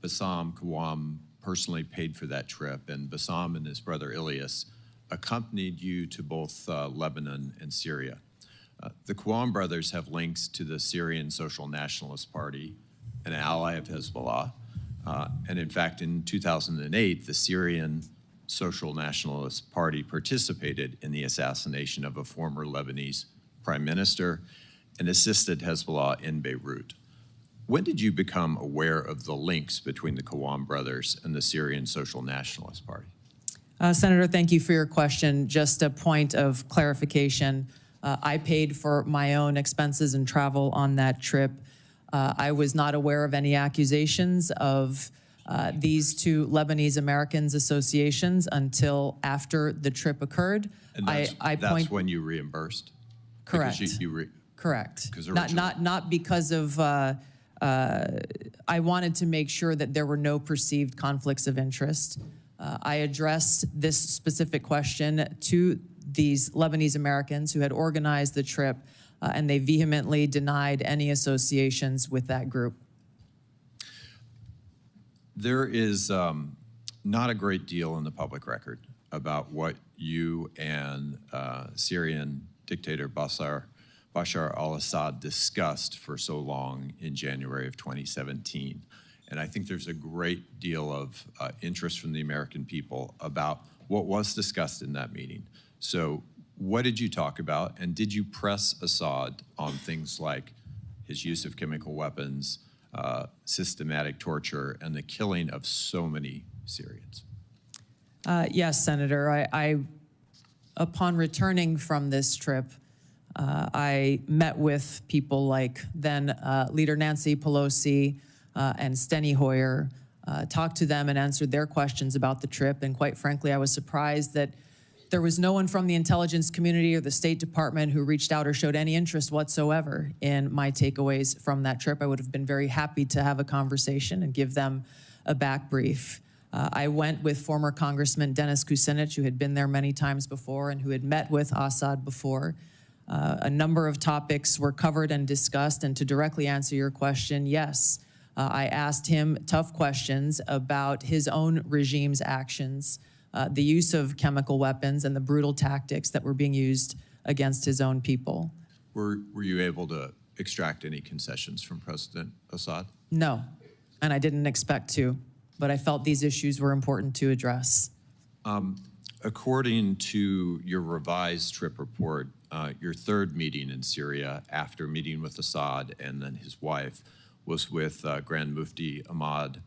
Bassam Kawam personally paid for that trip, and Bassam and his brother Ilyas accompanied you to both Lebanon and Syria. The Kawam brothers have links to the Syrian Social Nationalist Party, an ally of Hezbollah. And in fact, in 2008, the Syrian Social Nationalist Party participated in the assassination of a former Lebanese prime minister and assisted Hezbollah in Beirut. When did you become aware of the links between the Kawam brothers and the Syrian Social Nationalist Party? Senator, thank you for your question. Just a point of clarification. I paid for my own expenses and travel on that trip. I was not aware of any accusations of these two Lebanese Americans associations until after the trip occurred. And that's when you reimbursed? Correct. Correct. Not because of, I wanted to make sure that there were no perceived conflicts of interest. I addressed this specific question to these Lebanese Americans who had organized the trip, and they vehemently denied any associations with that group. There is not a great deal in the public record about what you and Syrian dictator Bashar al-Assad discussed for so long in January of 2017. And I think there's a great deal of interest from the American people about what was discussed in that meeting. So what did you talk about? And did you press Assad on things like his use of chemical weapons, systematic torture, and the killing of so many Syrians? Yes, Senator. Upon returning from this trip, I met with people like then Leader Nancy Pelosi and Steny Hoyer, talked to them and answered their questions about the trip. And quite frankly, I was surprised that there was no one from the intelligence community or the State Department who reached out or showed any interest whatsoever in my takeaways from that trip. I would have been very happy to have a conversation and give them a back brief. I went with former Congressman Dennis Kucinich, who had been there many times before and who had met with Assad before. A number of topics were covered and discussed, and to directly answer your question, yes, I asked him tough questions about his own regime's actions, the use of chemical weapons and the brutal tactics that were being used against his own people. Were you able to extract any concessions from President Assad? No, and I didn't expect to, but I felt these issues were important to address. According to your revised trip report, your third meeting in Syria after meeting with Assad and then his wife was with Grand Mufti Ahmad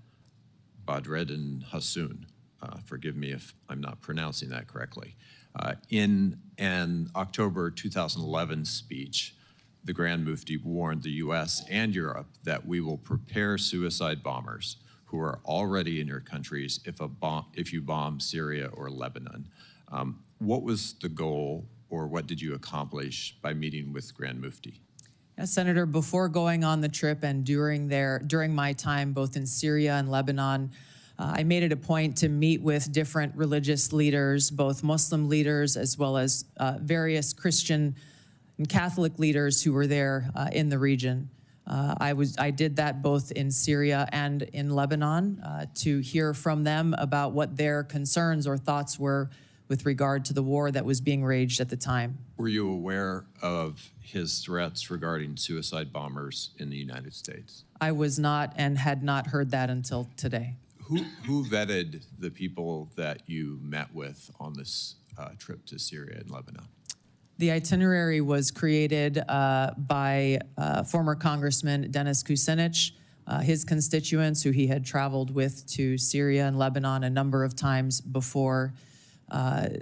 Badreddin Hassoun. Forgive me if I'm not pronouncing that correctly. In an October 2011 speech, the Grand Mufti warned the US and Europe that we will prepare suicide bombers who are already in your countries if you bomb Syria or Lebanon. What was the goal, or what did you accomplish by meeting with Grand Mufti? Yes, Senator, before going on the trip and during my time both in Syria and Lebanon, I made it a point to meet with different religious leaders, both Muslim leaders as well as various Christian and Catholic leaders who were there in the region. I did that both in Syria and in Lebanon to hear from them about what their concerns or thoughts were with regard to the war that was being waged at the time. Were you aware of his threats regarding suicide bombers in the United States? I was not and had not heard that until today. Who vetted the people that you met with on this trip to Syria and Lebanon? The itinerary was created by former Congressman Dennis Kucinich, his constituents who he had traveled with to Syria and Lebanon a number of times before.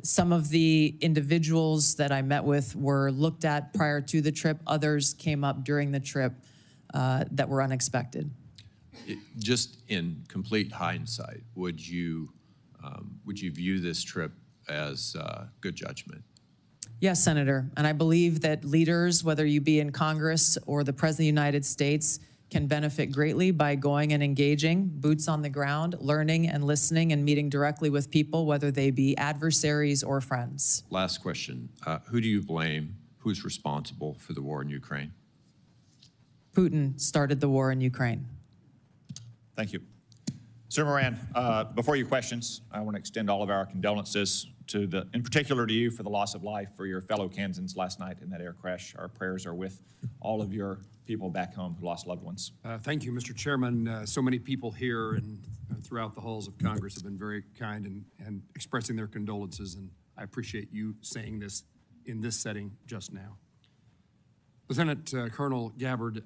Some of the individuals that I met with were looked at prior to the trip. Others came up during the trip that were unexpected. Just in complete hindsight, would you view this trip as good judgment? Yes, Senator, and I believe that leaders, whether you be in Congress or the President of the United States, can benefit greatly by going and engaging, boots on the ground, learning and listening and meeting directly with people, whether they be adversaries or friends. Last question. Who do you blame? Who's responsible for the war in Ukraine? Putin started the war in Ukraine. Thank you. Sir Moran, before your questions, I want to extend all of our condolences in particular to you for the loss of life for your fellow Kansans last night in that air crash. Our prayers are with all of your people back home who lost loved ones. Thank you, Mr. Chairman. So many people here and throughout the halls of Congress have been very kind and expressing their condolences, and I appreciate you saying this in this setting just now. Lieutenant Colonel Gabbard,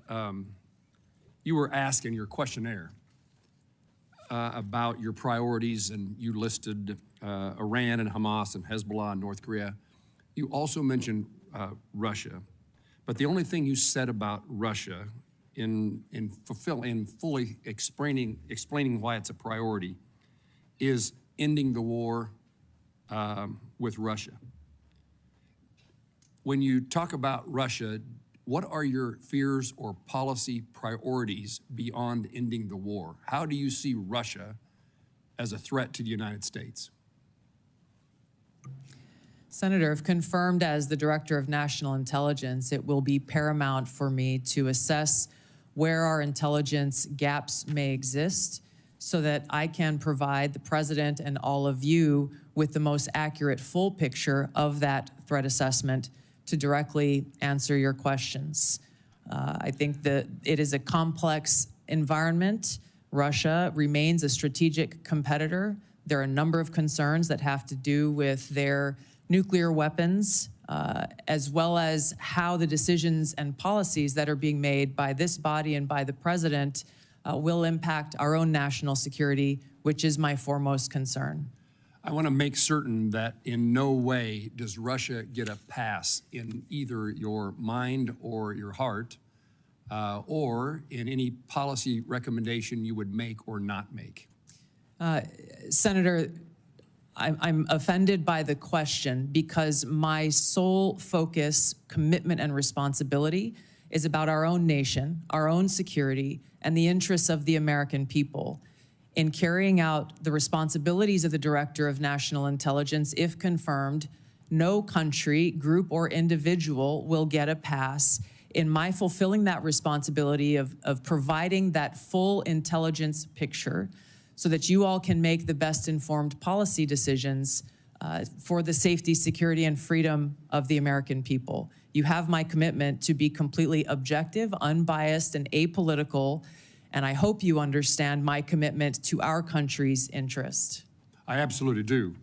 you were asked in your questionnaire about your priorities, and you listed Iran and Hamas and Hezbollah and North Korea. You also mentioned Russia, but the only thing you said about Russia in fully explaining why it's a priority is ending the war with Russia. When you talk about Russia, what are your fears or policy priorities beyond ending the war? How do you see Russia as a threat to the United States? Senator, if confirmed as the Director of National Intelligence, it will be paramount for me to assess where our intelligence gaps may exist so that I can provide the President and all of you with the most accurate full picture of that threat assessment to directly answer your questions. I think that it is a complex environment Russia remains a strategic competitor. There are a number of concerns that have to do with their nuclear weapons, as well as how the decisions and policies that are being made by this body and by the president will impact our own national security, which is my foremost concern. I want to make certain that in no way does Russia get a pass in either your mind or your heart, or in any policy recommendation you would make or not make. Senator, I'm offended by the question because my sole focus, commitment, and responsibility is about our own nation, our own security, and the interests of the American people. In carrying out the responsibilities of the Director of National Intelligence, if confirmed, no country, group, or individual will get a pass in my fulfilling that responsibility of providing that full intelligence picture so that you all can make the best informed policy decisions for the safety, security, and freedom of the American people. You have my commitment to be completely objective, unbiased, and apolitical, and I hope you understand my commitment to our country's interest. I absolutely do.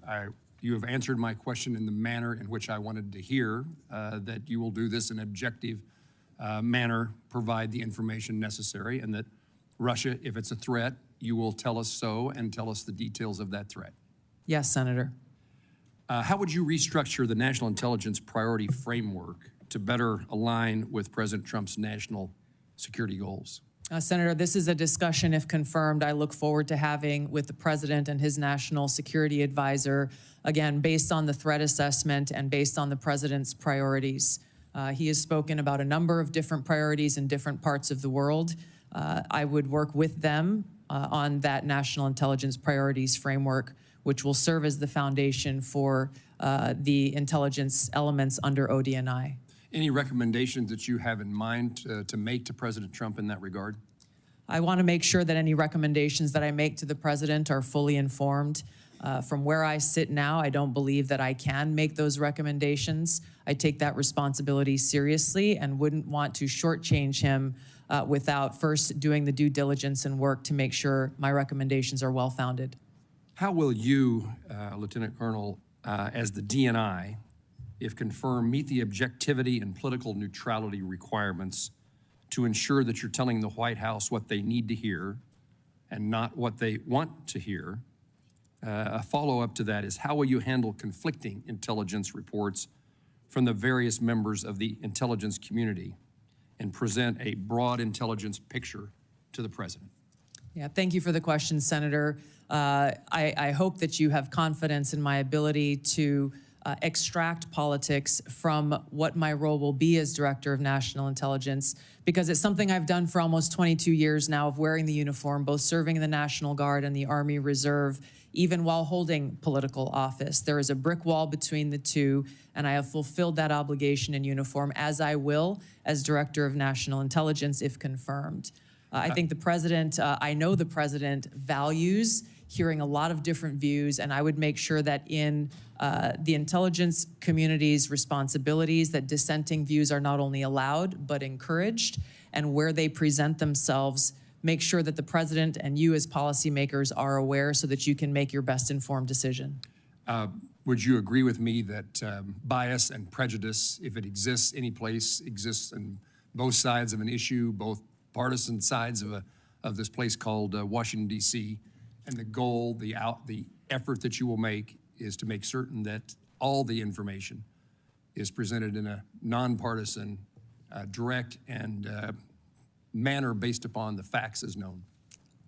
You have answered my question in the manner in which I wanted to hear, that you will do this in an objective manner, provide the information necessary, and that Russia, if it's a threat, you will tell us so and tell us the details of that threat. Yes, Senator. How would you restructure the national intelligence priority framework to better align with President Trump's national security goals? Senator, this is a discussion, if confirmed, I look forward to having with the President and his national security advisor, again, based on the threat assessment and based on the President's priorities. He has spoken about a number of different priorities in different parts of the world. I would work with them on that national intelligence priorities framework, which will serve as the foundation for the intelligence elements under ODNI. Any recommendations that you have in mind to make to President Trump in that regard? I want to make sure that any recommendations that I make to the President are fully informed. From where I sit now, I don't believe that I can make those recommendations. I take that responsibility seriously and wouldn't want to shortchange him without first doing the due diligence and work to make sure my recommendations are well-founded. How will you, Lieutenant Colonel, as the DNI, if confirmed, meet the objectivity and political neutrality requirements to ensure that you're telling the White House what they need to hear and not what they want to hear? A follow-up to that is, how will you handle conflicting intelligence reports from the various members of the intelligence community and present a broad intelligence picture to the President? Yeah, thank you for the question, Senator. I hope that you have confidence in my ability to extract politics from what my role will be as Director of National Intelligence, because it's something I've done for almost 22 years now of wearing the uniform, both serving in the National Guard and the Army Reserve, even while holding political office. There is a brick wall between the two, and I have fulfilled that obligation in uniform, as I will as Director of National Intelligence if confirmed. I think the President, I know the President values hearing a lot of different views, and I would make sure that in the intelligence community's responsibilities that dissenting views are not only allowed, but encouraged, and where they present themselves, make sure that the President and you as policymakers are aware so that you can make your best informed decision. Would you agree with me that bias and prejudice, if it exists any place, exists in both sides of an issue, both partisan sides of this place called Washington, D.C., and the goal, the effort that you will make is to make certain that all the information is presented in a nonpartisan, direct, and manner based upon the facts as known?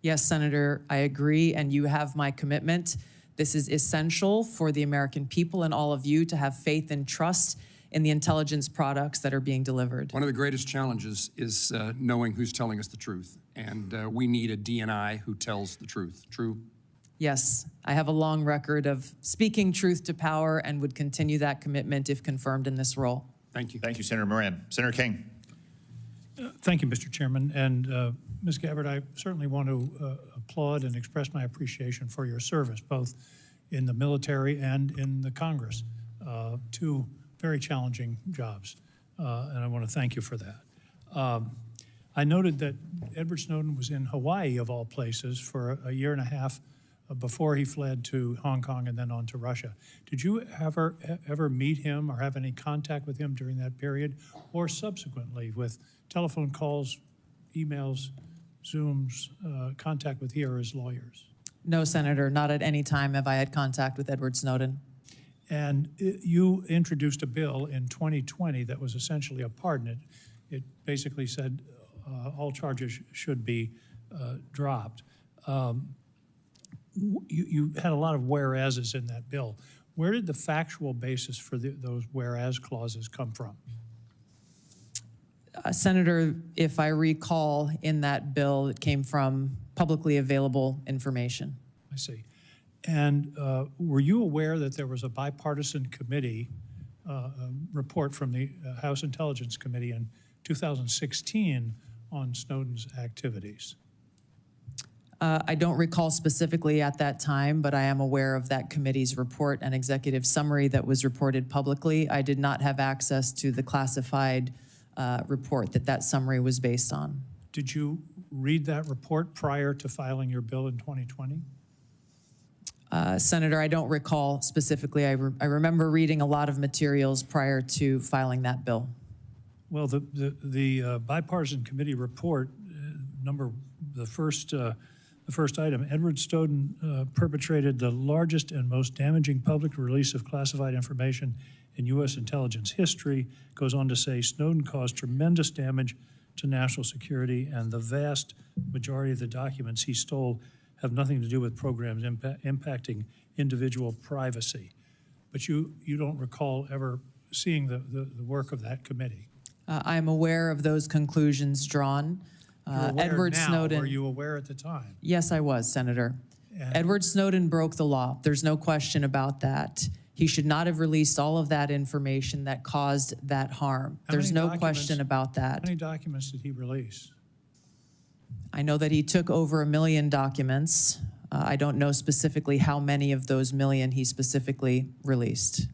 Yes, Senator, I agree, and you have my commitment. This is essential for the American people and all of you to have faith and trust in the intelligence products that are being delivered. One of the greatest challenges is knowing who's telling us the truth, and we need a DNI who tells the truth. True? Yes, I have a long record of speaking truth to power and would continue that commitment if confirmed in this role. Thank you. Thank you, Senator Moran. Senator King. Thank you, Mr. Chairman. And Ms. Gabbard, I certainly want to applaud and express my appreciation for your service, both in the military and in the Congress. Two very challenging jobs, and I want to thank you for that. I noted that Edward Snowden was in Hawaii, of all places, for a year and a half before he fled to Hong Kong and then on to Russia. Did you ever meet him or have any contact with him during that period, or subsequently with telephone calls, emails, Zooms, contact with he or his lawyers? No, Senator, not at any time have I had contact with Edward Snowden. And you introduced a bill in 2020 that was essentially a pardon. It basically said all charges should be dropped. You had a lot of whereases in that bill. Where did the factual basis for those whereas clauses come from? Senator, if I recall, in that bill, it came from publicly available information. I see. And were you aware that there was a bipartisan committee report from the House Intelligence Committee in 2016 on Snowden's activities? I don't recall specifically at that time, but I am aware of that committee's report and executive summary that was reported publicly. I did not have access to the classified report that summary was based on. Did you read that report prior to filing your bill in 2020? Senator, I don't recall specifically. I remember reading a lot of materials prior to filing that bill. Well, the bipartisan committee report, the first item, Edward Snowden perpetrated the largest and most damaging public release of classified information in U.S. intelligence history. Goes on to say Snowden caused tremendous damage to national security, and the vast majority of the documents he stole have nothing to do with programs impacting individual privacy. But you don't recall ever seeing the work of that committee? I'm aware of those conclusions drawn. Edward Snowden. Were you aware at the time? Yes, I was, Senator. And Edward Snowden broke the law. There's no question about that. He should not have released all of that information that caused that harm. There's no question about that. How many documents did he release? I know that he took over 1 million documents. I don't know specifically how many of those 1 million he specifically released.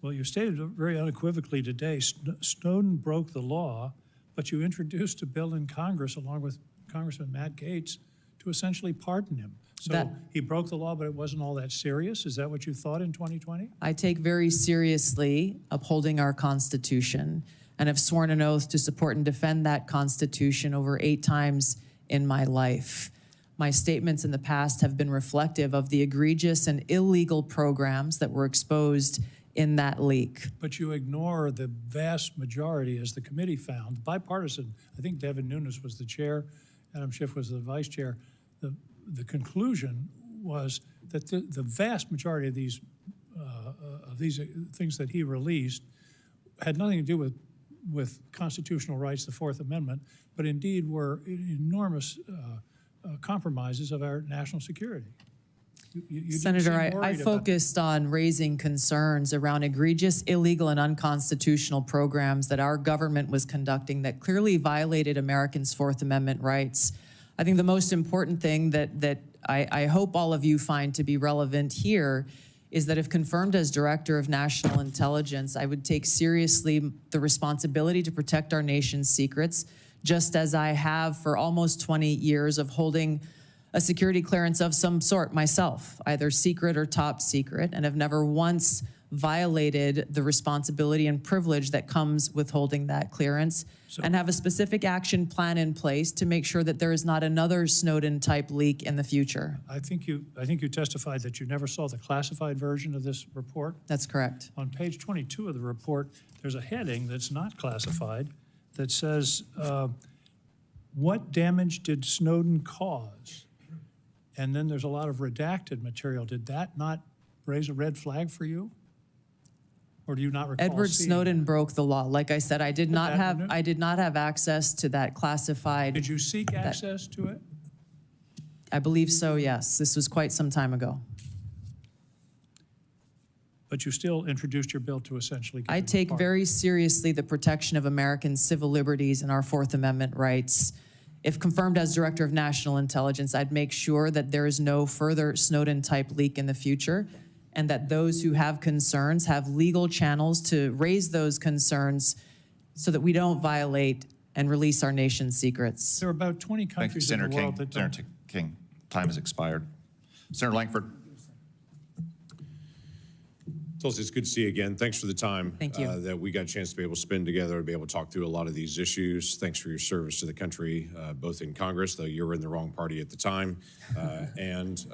Well, you stated very unequivocally today, Snowden broke the law, but you introduced a bill in Congress along with Congressman Matt Gaetz to essentially pardon him. So he broke the law, but it wasn't all that serious? Is that what you thought in 2020? I take very seriously upholding our Constitution and have sworn an oath to support and defend that Constitution over 8 times in my life. My statements in the past have been reflective of the egregious and illegal programs that were exposed in that leak. But you ignore the vast majority, as the committee found, bipartisan. I think Devin Nunes was the chair, Adam Schiff was the vice chair. The conclusion was that the vast majority of these things that he released had nothing to do with constitutional rights, the Fourth Amendment, but indeed were enormous compromises of our national security. Senator, I focused on raising concerns around egregious, illegal, and unconstitutional programs that our government was conducting that clearly violated Americans' Fourth Amendment rights. I think the most important thing that I hope all of you find to be relevant here is that if confirmed as Director of National Intelligence, I would take seriously the responsibility to protect our nation's secrets, just as I have for almost 20 years of holding a security clearance of some sort myself, either secret or top secret, and have never once violated the responsibility and privilege that comes with holding that clearance, and have a specific action plan in place to make sure that there is not another Snowden-type leak in the future. I think you testified that you never saw the classified version of this report. That's correct. On page 22 of the report, there's a heading that's not classified that says, what damage did Snowden cause? And then there's a lot of redacted material. Did that not raise a red flag for you? Or do you not recall Edward seeing Snowden that? broke the law. Like I said, I did not have access to that classified. Did you seek access to it? I believe so, yes. This was quite some time ago. But you still introduced your bill to essentially give I him a take pardon. very seriously the protection of American civil liberties and our Fourth Amendment rights. If confirmed as Director of National Intelligence, I'd make sure that there is no further Snowden-type leak in the future, and that those who have concerns have legal channels to raise those concerns so that we don't violate and release our nation's secrets. There are about 20 Thank you, countries in Senator the King. world that don't. Senator King, time has expired. Senator Langford. Tulsi, it's good to see you again. Thanks for the time Thank you. that we got a chance to be able to spend together and be able to talk through a lot of these issues. Thanks for your service to the country, both in Congress, though you were in the wrong party at the time, and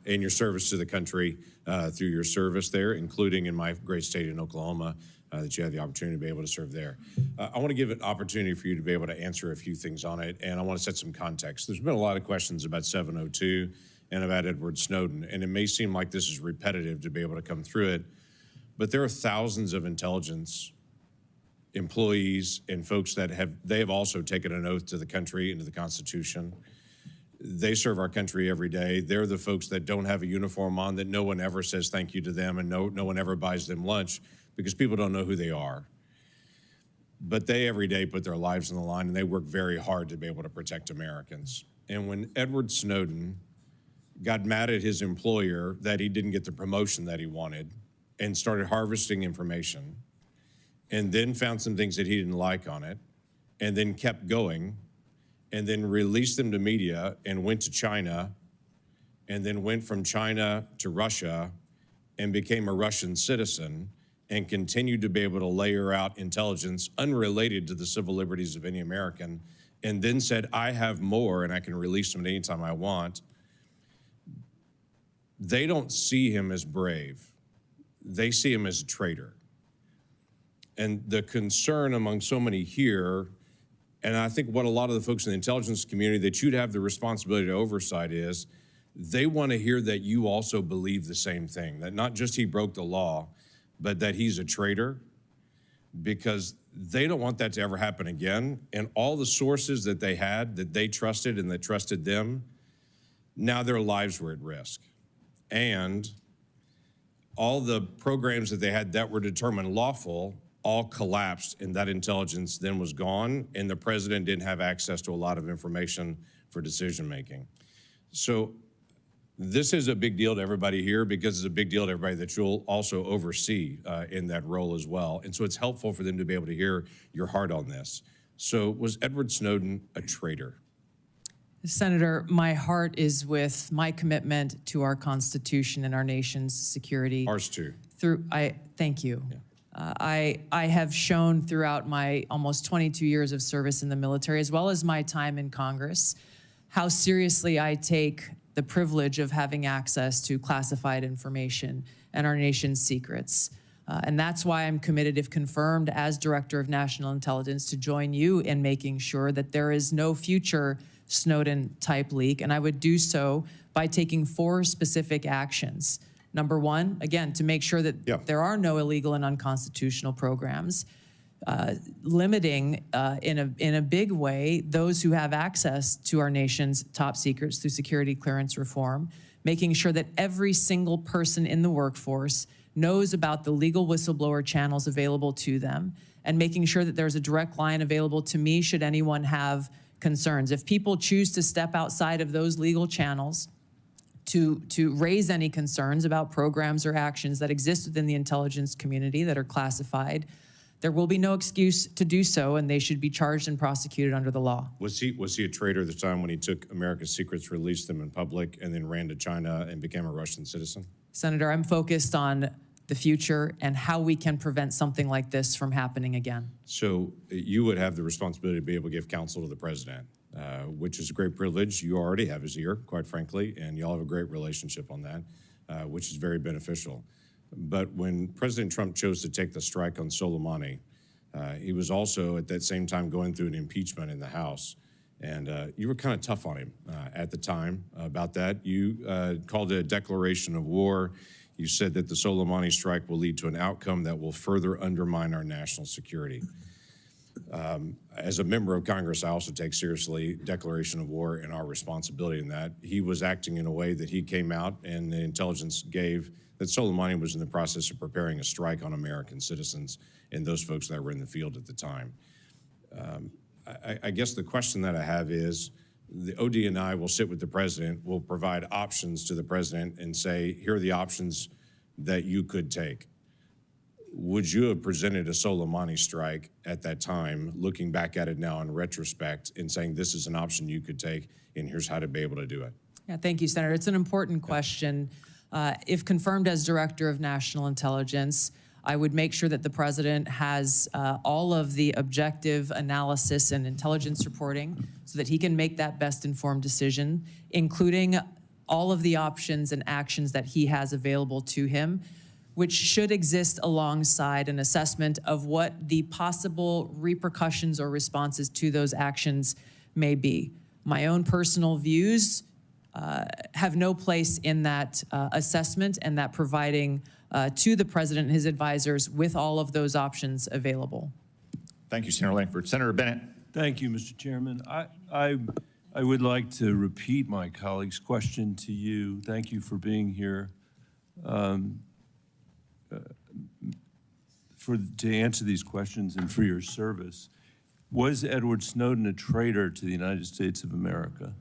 your service to the country through your service there, including in my great state in Oklahoma, that you had the opportunity to be able to serve there. I want to give an opportunity for you to be able to answer a few things on it, and I want to set some context. There's been a lot of questions about 702 and about Edward Snowden, and it may seem like this is repetitive to be able to come through it, but there are thousands of intelligence employees and folks that they have also taken an oath to the country and to the Constitution. They serve our country every day. They're the folks that don't have a uniform on, that no one ever says thank you to them, and no one ever buys them lunch because people don't know who they are. But they every day put their lives on the line, and they work very hard to be able to protect Americans. And when Edward Snowden got mad at his employer that he didn't get the promotion that he wanted and started harvesting information, and then found some things that he didn't like on it, and then kept going, and then released them to media and went to China, and then went from China to Russia and became a Russian citizen and continued to be able to layer out intelligence unrelated to the civil liberties of any American, and then said, I have more and I can release them at any time I want. They don't see him as brave. They see him as a traitor. And the concern among so many here, and I think what a lot of the folks in the intelligence community that you'd have the responsibility to oversight is, they want to hear that you also believe the same thing, that not just he broke the law, but that he's a traitor, because they don't want that to ever happen again. And all the sources that they had, that they trusted and that trusted them, now their lives were at risk. And all the programs that they had that were determined lawful all collapsed, and that intelligence then was gone, and the president didn't have access to a lot of information for decision making. So this is a big deal to everybody here, because it's a big deal to everybody that you'll also oversee in that role as well. And so it's helpful for them to be able to hear your heart on this. So was Edward Snowden a traitor? Senator, my heart is with my commitment to our Constitution and our nation's security. Ours too. Thank you. Yeah. I have shown throughout my almost 22 years of service in the military, as well as my time in Congress, how seriously I take the privilege of having access to classified information and our nation's secrets. And that's why I'm committed, if confirmed as Director of National Intelligence, to join you in making sure that there is no future Snowden-type leak, and I would do so by taking 4 specific actions. Number 1, again, to make sure that there are no illegal and unconstitutional programs, limiting in a big way those who have access to our nation's top secrets through security clearance reform, making sure that every single person in the workforce knows about the legal whistleblower channels available to them, and making sure that there's a direct line available to me should anyone have concerns. If people choose to step outside of those legal channels to raise any concerns about programs or actions that exist within the intelligence community that are classified, there will be no excuse to do so, and they should be charged and prosecuted under the law. Was he a traitor at the time when he took America's secrets, released them in public, and then ran to China and became a Russian citizen? Senator, I'm focused on the future and how we can prevent something like this from happening again. So you would have the responsibility to be able to give counsel to the president, which is a great privilege. You already have his ear, quite frankly, and y'all have a great relationship on that, which is very beneficial. But when President Trump chose to take the strike on Soleimani, he was also at that same time going through an impeachment in the House. And you were kind of tough on him at the time about that. You called it a declaration of war. You said that the Soleimani strike will lead to an outcome that will further undermine our national security. As a member of Congress, I also take seriously declaration of war and our responsibility in that. He was acting in a way that he came out and the intelligence gave that Soleimani was in the process of preparing a strike on American citizens and those folks that were in the field at the time. I guess the question that I have is, the ODNI will sit with the president, will provide options to the president and say, here are the options that you could take. would you have presented a Soleimani strike at that time, looking back at it now in retrospect and saying this is an option you could take and here's how to be able to do it? Yeah, thank you, Senator. It's an important question. If confirmed as Director of National Intelligence, I would make sure that the President has all of the objective analysis and intelligence reporting so that he can make that best informed decision, including all of the options and actions that he has available to him, which should exist alongside an assessment of what the possible repercussions or responses to those actions may be. My own personal views have no place in that assessment and that providing to the President and his advisors with all of those options available. Thank you, Senator Langford. Senator Bennett. Thank you, Mr. Chairman. I would like to repeat my colleague's question to you. Thank you for being here to answer these questions and for your service. Was Edward Snowden a traitor to the United States of America?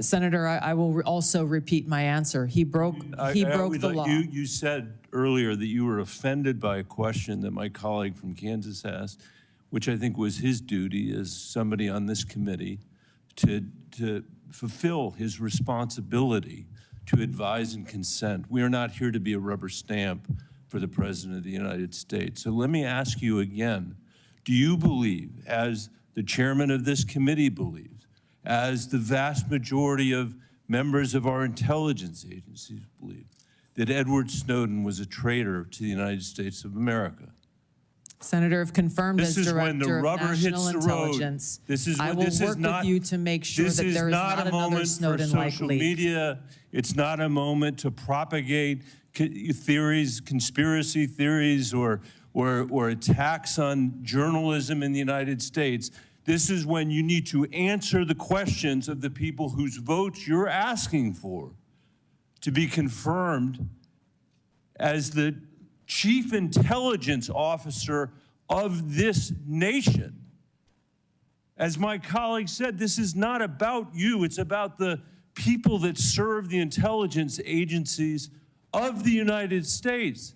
Senator, I will also repeat my answer. He broke the law. You said earlier that you were offended by a question that my colleague from Kansas asked, which I think was his duty as somebody on this committee to fulfill his responsibility to advise and consent. We are not here to be a rubber stamp for the President of the United States. So let me ask you again, do you believe, as the chairman of this committee believes, as the vast majority of members of our intelligence agencies believe, that Edward Snowden was a traitor to the United States of America? Senator, if confirmed as Director of National Intelligence, I will work with you to make sure that there is not another Snowden-like leak. Media. It's not a moment to propagate theories, conspiracy theories, or attacks on journalism in the United States. This is when you need to answer the questions of the people whose votes you're asking for to be confirmed as the Chief Intelligence Officer of this nation. As my colleague said, this is not about you. It's about the people that serve the intelligence agencies of the United States.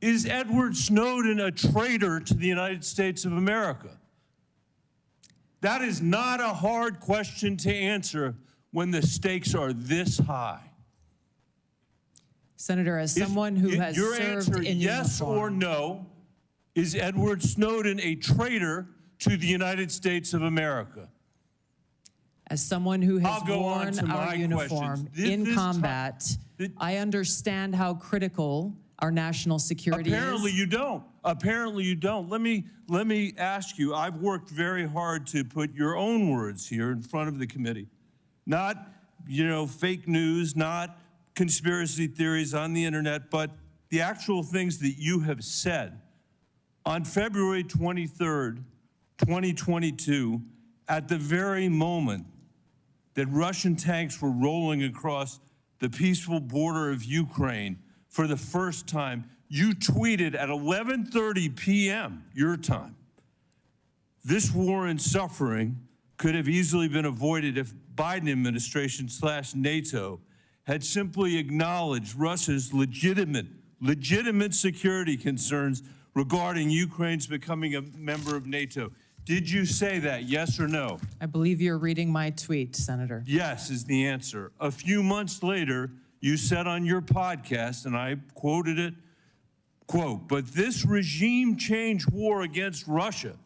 Is Edward Snowden a traitor to the United States of America? That is not a hard question to answer when the stakes are this high. Senator, as someone who has your served answer, in yes uniform, or no, is Edward Snowden a traitor to the United States of America? As someone who has worn our uniform in combat, I understand how critical our national security Apparently is. you don't. Apparently you don't. Let me ask you, I've worked very hard to put your own words here in front of the committee. Not, fake news, not conspiracy theories on the internet, but the actual things that you have said. On February 23rd, 2022, at the very moment that Russian tanks were rolling across the peaceful border of Ukraine for the first time, you tweeted at 11:30 p.m. your time, "This war and suffering could have easily been avoided if Biden administration / NATO had simply acknowledged Russia's legitimate security concerns regarding Ukraine's becoming a member of NATO." Did you say that, yes or no? I believe you're reading my tweet, Senator. Yes is the answer. A few months later, you said on your podcast, and I quoted it, quote, "But this regime change war against Russia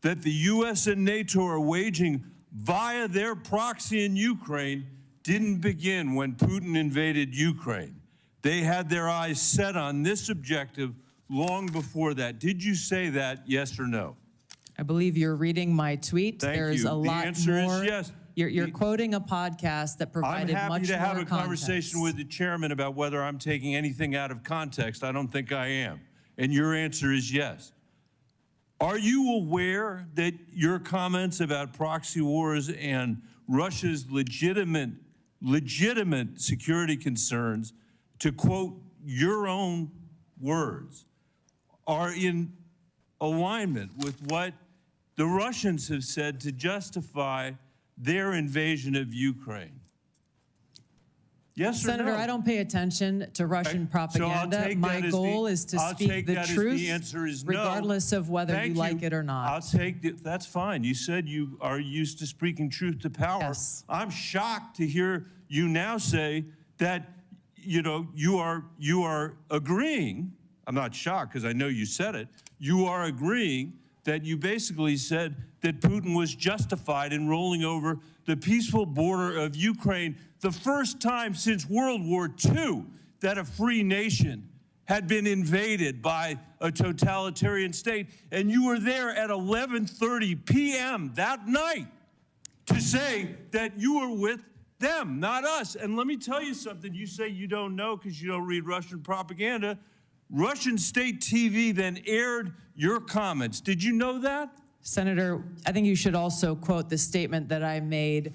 that the U.S. and NATO are waging via their proxy in Ukraine didn't begin when Putin invaded Ukraine. They had their eyes set on this objective long before that." Did you say that, yes or no? I believe you're reading my tweet. Thank There's you. a lot the answer more. is yes. You're quoting a podcast that provided much more I'm happy to have a context. conversation with the chairman about whether I'm taking anything out of context. I don't think I am. And your answer is yes. Are you aware that your comments about proxy wars and Russia's legitimate security concerns, to quote your own words, are in alignment with what the Russians have said to justify their invasion of Ukraine? Yes or Senator, no? I don't pay attention to Russian propaganda. My goal is to speak the truth, the answer is no. regardless of whether Thank you like it or not. I'll take it. That's fine. You said you are used to speaking truth to power. Yes. I'm shocked to hear you now say that, you know, you are agreeing. I'm not shocked because I know you said it. You are agreeing that you basically said that Putin was justified in rolling over the peaceful border of Ukraine, the first time since World War II that a free nation had been invaded by a totalitarian state. And you were there at 11:30 p.m. that night to say that you were with them, not us. And let me tell you something. You say you don't know because you don't read Russian propaganda. Russian state TV then aired your comments. Did you know that? Senator, I think you should also quote the statement that I made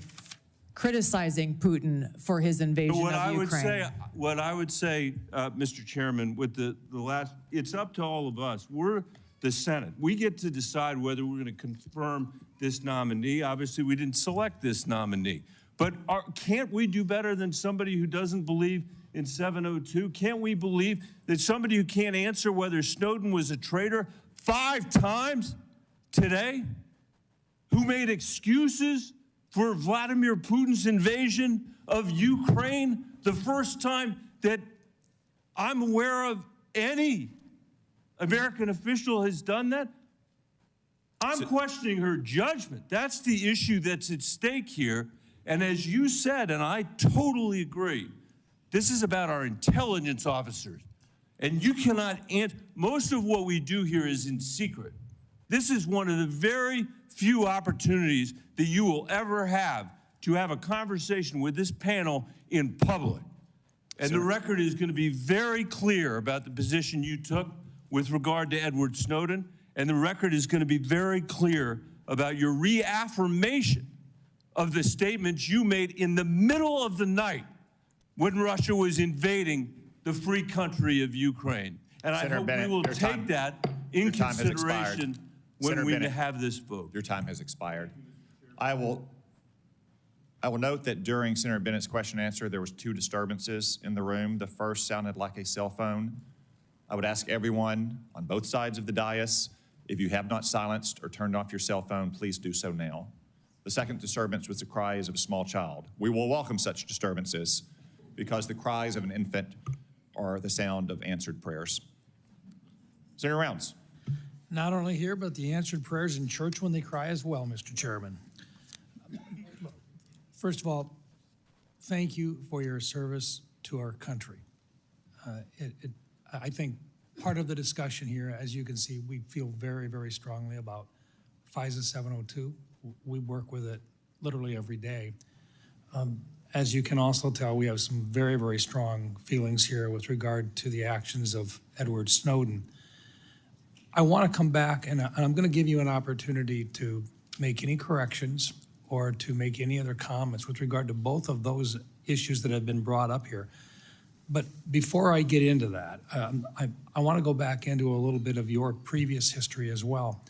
criticizing Putin for his invasion of Ukraine. What I would say, Mr. Chairman, with the last, it's up to all of us. We're the Senate. We get to decide whether we're going to confirm this nominee. Obviously, we didn't select this nominee. But can't we do better than somebody who doesn't believe in 702? Can't we believe that somebody who can't answer whether Snowden was a traitor 5 times today, who made excuses for Vladimir Putin's invasion of Ukraine, the first time that I'm aware of any American official has done that? I'm questioning her judgment. That's the issue that's at stake here. And as you said, and I totally agree, this is about our intelligence officers. And you cannot answer. Most of what we do here is in secret. This is one of the very few opportunities that you will ever have to have a conversation with this panel in public. And the record is going to be very clear about the position you took with regard to Edward Snowden. And the record is going to be very clear about your reaffirmation of the statements you made in the middle of the night when Russia was invading the free country of Ukraine. And Senator I hope Bennett, we will take that in consideration when Senator we Bennett, have this vote. Your time has expired. I will note that during Senator Bennett's question and answer, there was 2 disturbances in the room. The first sounded like a cell phone. I would ask everyone on both sides of the dais, if you have not silenced or turned off your cell phone, please do so now. The second disturbance was the cries of a small child. We will welcome such disturbances because the cries of an infant are the sound of answered prayers. Senator Rounds. Not only here, but the answered prayers in church when they cry as well, Mr. Chairman. First of all, thank you for your service to our country. I think part of the discussion here, as you can see, we feel very, very strongly about FISA 702. We work with it literally every day. As you can also tell, we have some very, very strong feelings here with regard to the actions of Edward Snowden. I want to come back, and I'm going to give you an opportunity to make any corrections or to make any other comments with regard to both of those issues that have been brought up here. But before I get into that, I want to go back into a little bit of your previous history as well.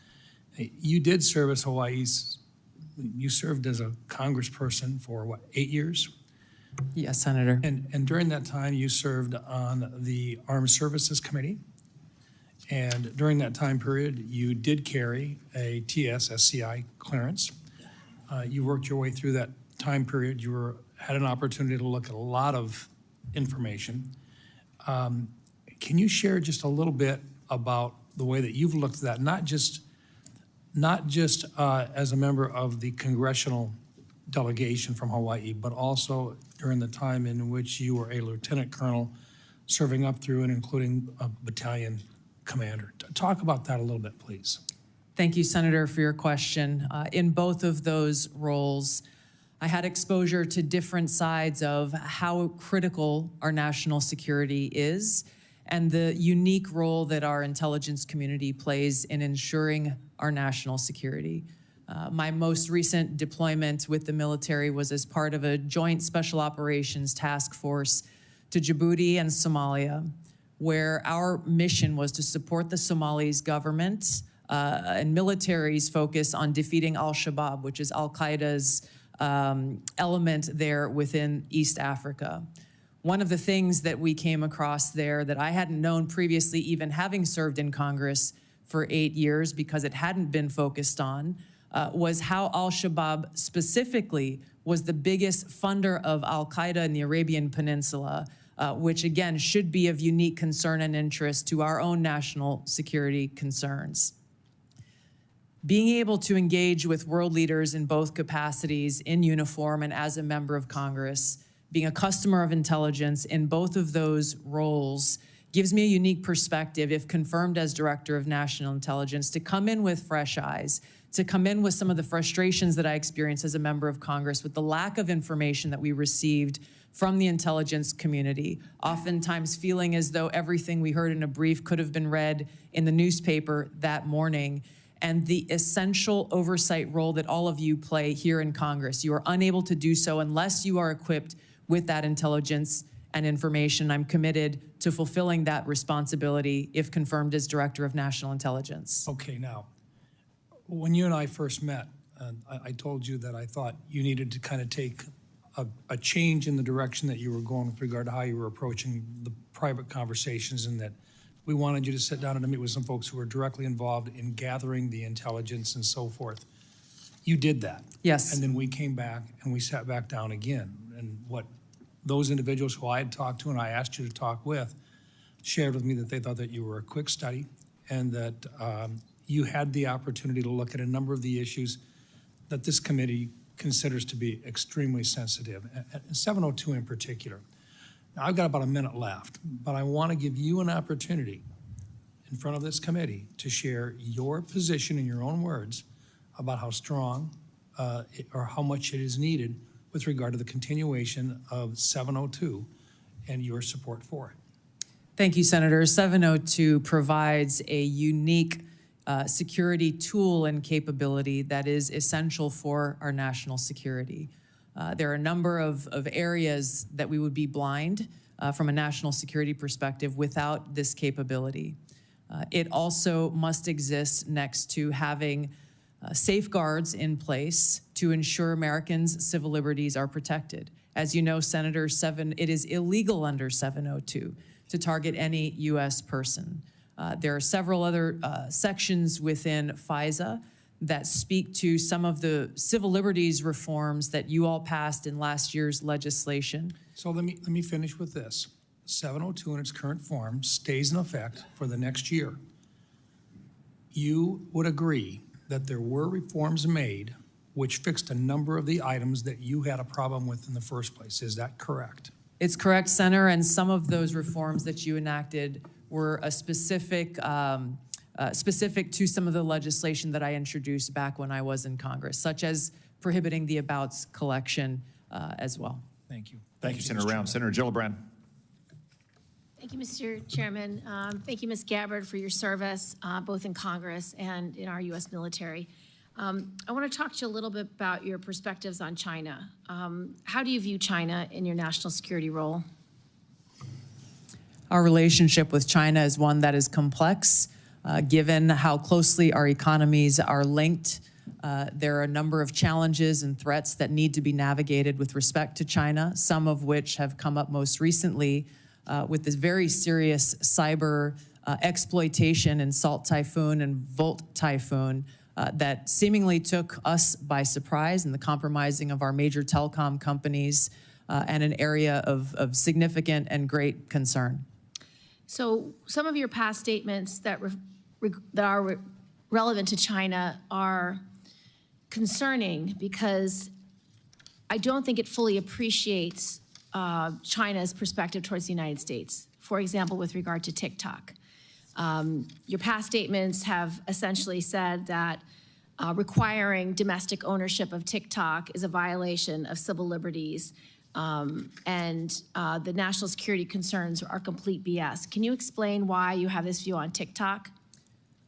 You did serve as Hawaii's, you served as a congressperson for what, 8 years? Yes, Senator. And during that time, you served on the Armed Services Committee. And during that time period, you did carry a TS-SCI clearance. You worked your way through that time period. You had an opportunity to look at a lot of information. Can you share just a little bit about the way that you've looked at that, not just as a member of the congressional delegation from Hawaii, but also during the time in which you were a lieutenant colonel serving up through and including a battalion commander. Talk about that a little bit, please. Thank you, Senator, for your question. In both of those roles, I had exposure to different sides of how critical our national security is and the unique role that our intelligence community plays in ensuring our national security. My most recent deployment with the military was as part of a joint special operations task force to Djibouti and Somalia, where our mission was to support the Somalis government and military's focus on defeating al-Shabaab, which is al-Qaeda's element there within East Africa. One of the things that we came across there that I hadn't known previously, even having served in Congress for 8 years, because it hadn't been focused on, was how al-Shabaab specifically was the biggest funder of al-Qaeda in the Arabian Peninsula, which again should be of unique concern and interest to our own national security concerns. Being able to engage with world leaders in both capacities, in uniform and as a member of Congress, being a customer of intelligence in both of those roles, gives me a unique perspective, if confirmed as Director of National Intelligence, to come in with fresh eyes, to come in with some of the frustrations that I experienced as a member of Congress with the lack of information that we received from the intelligence community, oftentimes feeling as though everything we heard in a brief could have been read in the newspaper that morning, and the essential oversight role that all of you play here in Congress. You are unable to do so unless you are equipped with that intelligence and information. I'm committed to fulfilling that responsibility if confirmed as Director of National Intelligence. Okay, now, when you and I first met, I told you that I thought you needed to kind of take a change in the direction that you were going with regard to how you were approaching the private conversations, and that we wanted you to sit down and meet with some folks who were directly involved in gathering the intelligence and so forth. You did that. Yes. And then we came back and we sat back down again. And what those individuals who I had talked to and I asked you to talk with shared with me that they thought that you were a quick study and that you had the opportunity to look at a number of the issues that this committee considers to be extremely sensitive, and 702 in particular. Now, I've got about a minute left, but I want to give you an opportunity in front of this committee to share your position in your own words about how strong or how much it is needed with regard to the continuation of 702 and your support for it. Thank you, Senator. 702 provides a unique security tool and capability that is essential for our national security. There are a number of areas that we would be blind from a national security perspective without this capability. It also must exist next to having safeguards in place to ensure Americans' civil liberties are protected. As you know, Senator, it is illegal under 702 to target any U.S. person. There are several other sections within FISA that speak to some of the civil liberties reforms that you all passed in last year's legislation. So let me finish with this. 702 in its current form stays in effect for the next year. You would agree that there were reforms made which fixed a number of the items that you had a problem with in the first place. Is that correct? It's correct, Senator, and some of those reforms that you enacted were a specific to some of the legislation that I introduced back when I was in Congress, such as prohibiting the abouts collection as well. Thank you. Thank you, Senator Round. Senator Gillibrand. Thank you, Mr. Chairman. Thank you, Ms. Gabbard, for your service, both in Congress and in our U.S. military. I want to talk to you a little bit about your perspectives on China. How do you view China in your national security role? Our relationship with China is one that is complex, given how closely our economies are linked. There are a number of challenges and threats that need to be navigated with respect to China, some of which have come up most recently with this very serious cyber exploitation in Salt Typhoon and Volt Typhoon that seemingly took us by surprise in the compromising of our major telecom companies and an area of significant and great concern. So some of your past statements that are relevant to China are concerning because I don't think it fully appreciates China's perspective towards the United States. For example, with regard to TikTok. Your past statements have essentially said that requiring domestic ownership of TikTok is a violation of civil liberties, and the national security concerns are complete BS. Can you explain why you have this view on TikTok?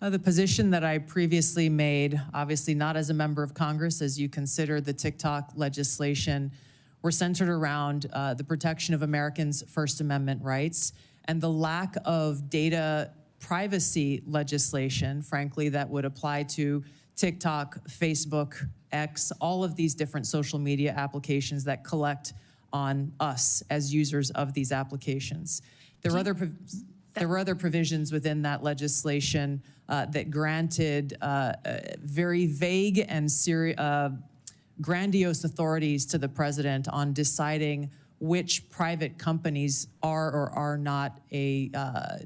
The position that I previously made, obviously not as a member of Congress, as you consider the TikTok legislation, were centered around the protection of Americans' First Amendment rights and the lack of data privacy legislation, frankly, that would apply to TikTok, Facebook, X, all of these different social media applications that collect on us as users of these applications. There were other provisions within that legislation that granted very vague and grandiose authorities to the president on deciding which private companies are or are not a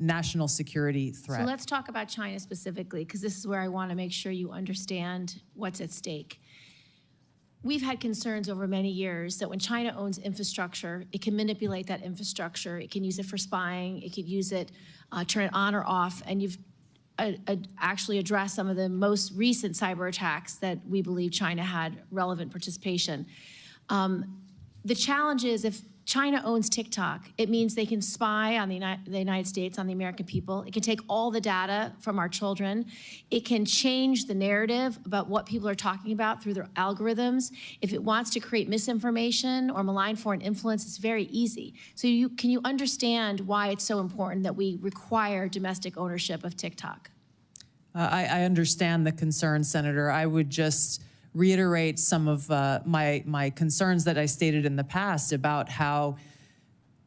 national security threat. So let's talk about China specifically, because this is where I want to make sure you understand what's at stake. We've had concerns over many years that when China owns infrastructure, it can manipulate that infrastructure. It can use it for spying. It could use it, turn it on or off. And you've actually addressed some of the most recent cyber attacks that we believe China had relevant participation. The challenge is if China owns TikTok, it means they can spy on the United States, on the American people. It can take all the data from our children. It can change the narrative about what people are talking about through their algorithms. If it wants to create misinformation or malign foreign influence, it's very easy. So can you understand why it's so important that we require domestic ownership of TikTok? I understand the concern, Senator. I would just reiterate some of my concerns that I stated in the past about how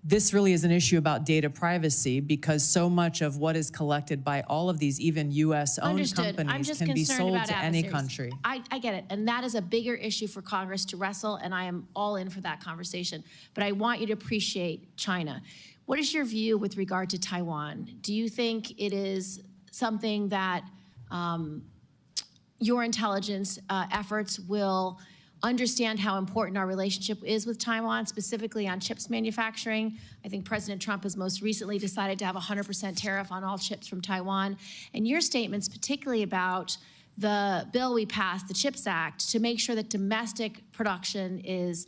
this really is an issue about data privacy, because so much of what is collected by all of these, even U.S.-owned companies, can be sold to any country. I get it, and that is a bigger issue for Congress to wrestle, and I am all in for that conversation. But I want you to appreciate China. What is your view with regard to Taiwan? Do you think it is something that your intelligence efforts will understand how important our relationship is with Taiwan, specifically on chips manufacturing? I think President Trump has most recently decided to have a 100% tariff on all chips from Taiwan. And your statements, particularly about the bill we passed, the CHIPS Act, to make sure that domestic production is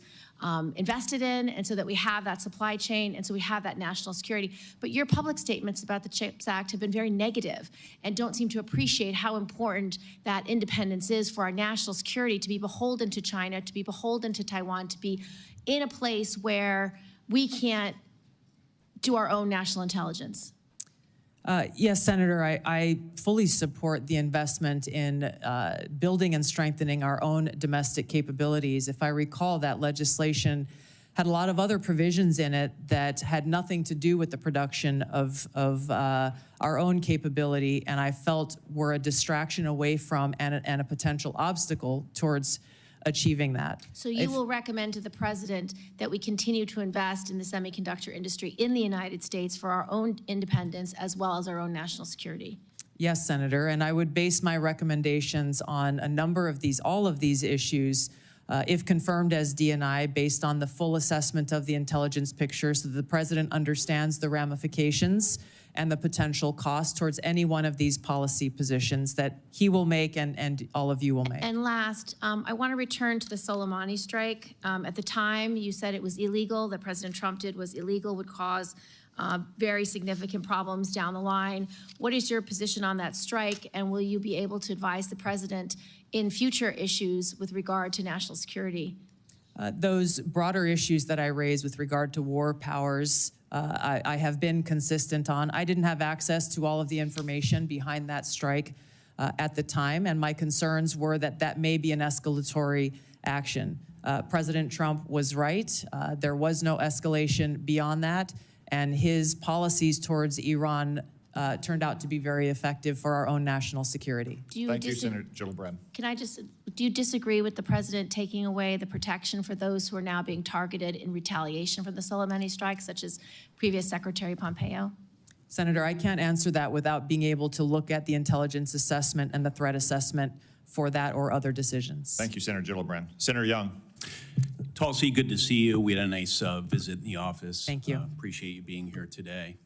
invested in, and so that we have that supply chain, and so we have that national security. But your public statements about the CHIPS Act have been very negative and don't seem to appreciate how important that independence is for our national security, to be beholden to China, to be beholden to Taiwan, to be in a place where we can't do our own national intelligence. Yes, Senator, I fully support the investment in building and strengthening our own domestic capabilities. If I recall, that legislation had a lot of other provisions in it that had nothing to do with the production of our own capability, and I felt were a distraction away from and a potential obstacle towards achieving that. So you will recommend to the president that we continue to invest in the semiconductor industry in the United States for our own independence as well as our own national security? Yes, Senator, and I would base my recommendations on a number of these, all of these issues, if confirmed as D&I, based on the full assessment of the intelligence picture so that the president understands the ramifications and the potential cost towards any one of these policy positions that he will make and all of you will make. And last, I want to return to the Soleimani strike. At the time, you said it was illegal, that President Trump did was illegal, would cause very significant problems down the line. What is your position on that strike, and will you be able to advise the president in future issues with regard to national security? Those broader issues that I raised with regard to war powers, I have been consistent on. I didn't have access to all of the information behind that strike at the time, and my concerns were that that may be an escalatory action. President Trump was right. There was no escalation beyond that, and his policies towards Iran turned out to be very effective for our own national security. Thank you, Senator Gillibrand. Do you disagree with the president taking away the protection for those who are now being targeted in retaliation for the Soleimani strike, such as previous Secretary Pompeo? Senator, I can't answer that without being able to look at the intelligence assessment and the threat assessment for that or other decisions. Thank you, Senator Gillibrand. Senator Young. Tulsi, good to see you. We had a nice visit in the office. Thank you. Appreciate you being here today.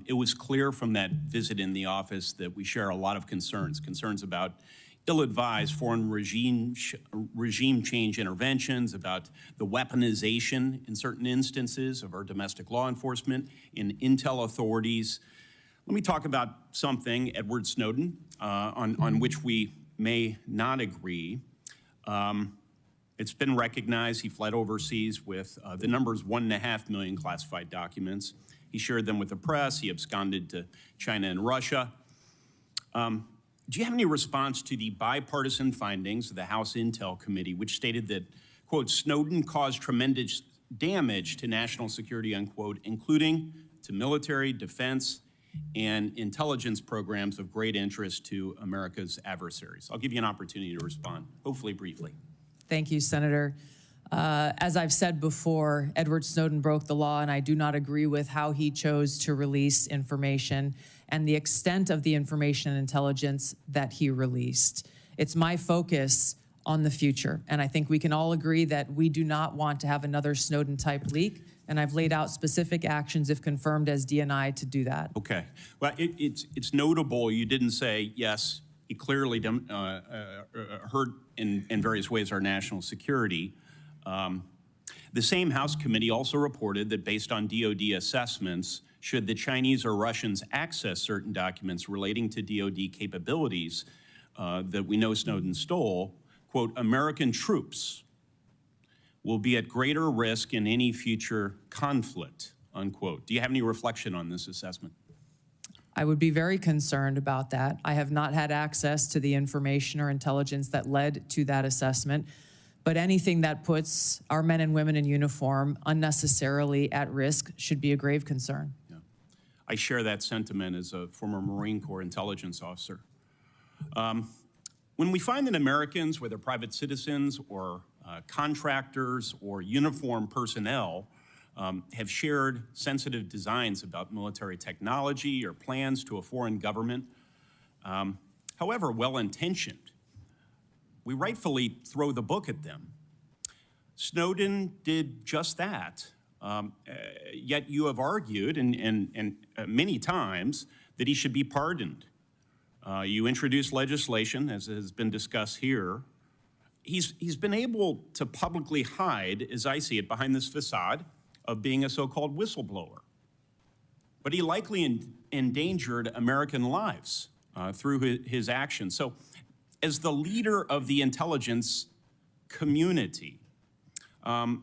It was clear from that visit in the office that we share a lot of concerns about ill-advised foreign regime change interventions, about the weaponization in certain instances of our domestic law enforcement and intel authorities. Let me talk about something, Edward Snowden, on which we may not agree. It's been recognized he fled overseas with the numbers 1.5 million classified documents. He shared them with the press. He absconded to China and Russia. Do you have any response to the bipartisan findings of the House Intel Committee, which stated that, quote, Snowden caused tremendous damage to national security, unquote, including to military, defense, and intelligence programs of great interest to America's adversaries. I'll give you an opportunity to respond, hopefully briefly. Thank you, Senator. As I've said before, Edward Snowden broke the law, and I do not agree with how he chose to release information and the extent of the information and intelligence that he released. It's my focus on the future, and I think we can all agree that we do not want to have another Snowden-type leak, and I've laid out specific actions, if confirmed as DNI, to do that. Okay. Well, it's notable you didn't say, yes, it clearly hurt in various ways our national security. The same House committee also reported that based on DoD assessments, should the Chinese or Russians access certain documents relating to DoD capabilities that we know Snowden stole, quote, American troops will be at greater risk in any future conflict, unquote. Do you have any reflection on this assessment? I would be very concerned about that. I have not had access to the information or intelligence that led to that assessment, but anything that puts our men and women in uniform unnecessarily at risk should be a grave concern. Yeah. I share that sentiment as a former Marine Corps intelligence officer. When we find that Americans, whether private citizens or contractors or uniformed personnel, have shared sensitive designs about military technology or plans to a foreign government, however well-intentioned, we rightfully throw the book at them. Snowden did just that, yet you have argued, and many times, that he should be pardoned. You introduced legislation, as has been discussed here. He's been able to publicly hide, as I see it, behind this facade of being a so-called whistleblower. But he likely endangered American lives through his actions. So as the leader of the intelligence community, how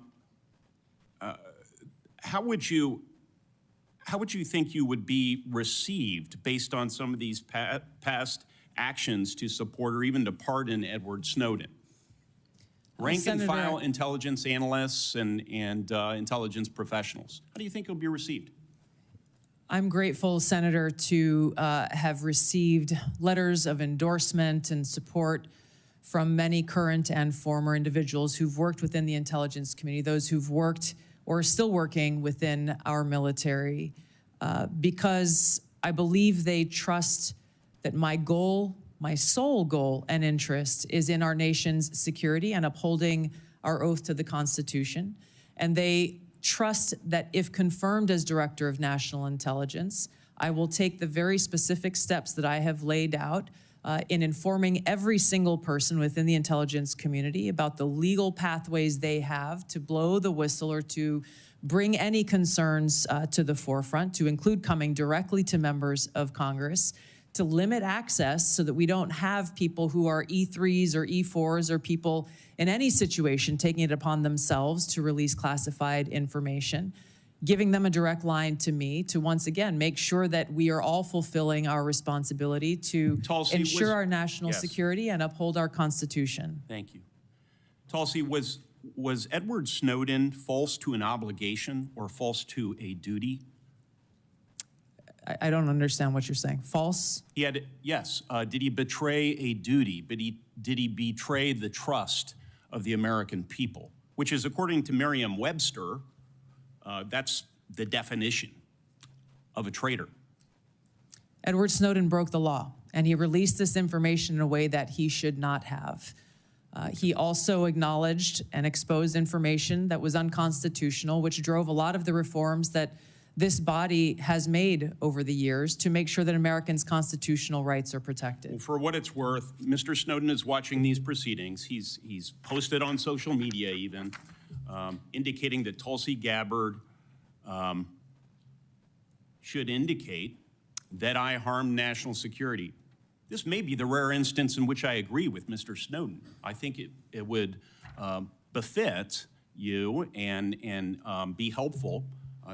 would you think you would be received based on some of these past actions to support or even to pardon Edward Snowden? Rank and file intelligence analysts and intelligence professionals. How do you think it'll be received? I'm grateful, Senator, to have received letters of endorsement and support from many current and former individuals who've worked within the intelligence community, those who've worked or are still working within our military, because I believe they trust that my goal, my sole goal and interest is in our nation's security and upholding our oath to the Constitution. And they trust that if confirmed as Director of National Intelligence, I will take the very specific steps that I have laid out in informing every single person within the intelligence community about the legal pathways they have to blow the whistle or to bring any concerns to the forefront, to include coming directly to members of Congress, to limit access so that we don't have people who are E3s or E4s or people in any situation taking it upon themselves to release classified information, giving them a direct line to me to once again make sure that we are all fulfilling our responsibility to ensure our national security and uphold our Constitution. Thank you. Tulsi, was Edward Snowden false to an obligation or false to a duty? I don't understand what you're saying. False? He had, yes. Did he betray a duty? But did he betray the trust of the American people? Which is, according to Merriam-Webster, that's the definition of a traitor. Edward Snowden broke the law, and he released this information in a way that he should not have. He also acknowledged and exposed information that was unconstitutional, which drove a lot of the reforms that this body has made over the years to make sure that Americans' constitutional rights are protected. Well, for what it's worth, Mr. Snowden is watching these proceedings. He's posted on social media even, indicating that Tulsi Gabbard should indicate that I harmed national security. This may be the rare instance in which I agree with Mr. Snowden. I think it would befit you and be helpful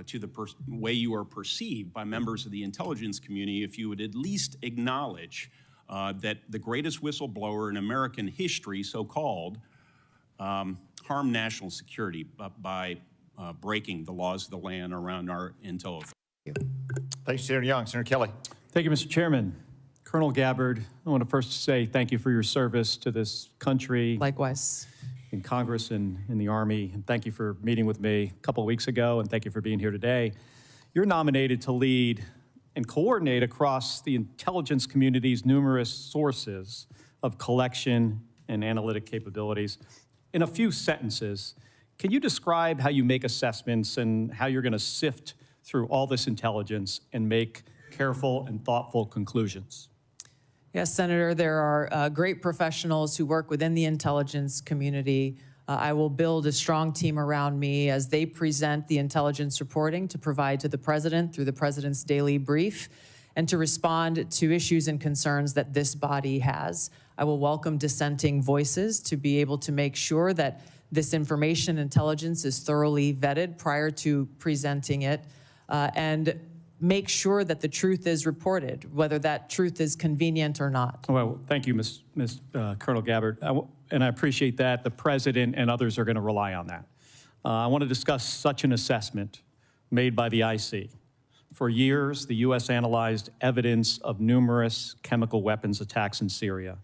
to the way you are perceived by members of the intelligence community if you would at least acknowledge that the greatest whistleblower in American history, so-called, harmed national security by breaking the laws of the land around our intel authority. Thanks, Senator Young. Senator Kelly. Thank you, Mr. Chairman. Colonel Gabbard, I want to first say thank you for your service to this country. Likewise. In Congress and in the Army, and thank you for meeting with me a couple of weeks ago, and thank you for being here today. You're nominated to lead and coordinate across the intelligence community's numerous sources of collection and analytic capabilities. In a few sentences, can you describe how you make assessments and how you're going to sift through all this intelligence and make careful and thoughtful conclusions? Yes, Senator, there are great professionals who work within the intelligence community. I will build a strong team around me as they present the intelligence reporting to provide to the President through the President's daily brief and to respond to issues and concerns that this body has. I will welcome dissenting voices to be able to make sure that this information intelligence is thoroughly vetted prior to presenting it, and make sure that the truth is reported, whether that truth is convenient or not. Well, thank you, Ms. Colonel Gabbard, and I appreciate that. The President and others are going to rely on that. I want to discuss such an assessment made by the IC. For years, the U.S. analyzed evidence of numerous chemical weapons attacks in Syria.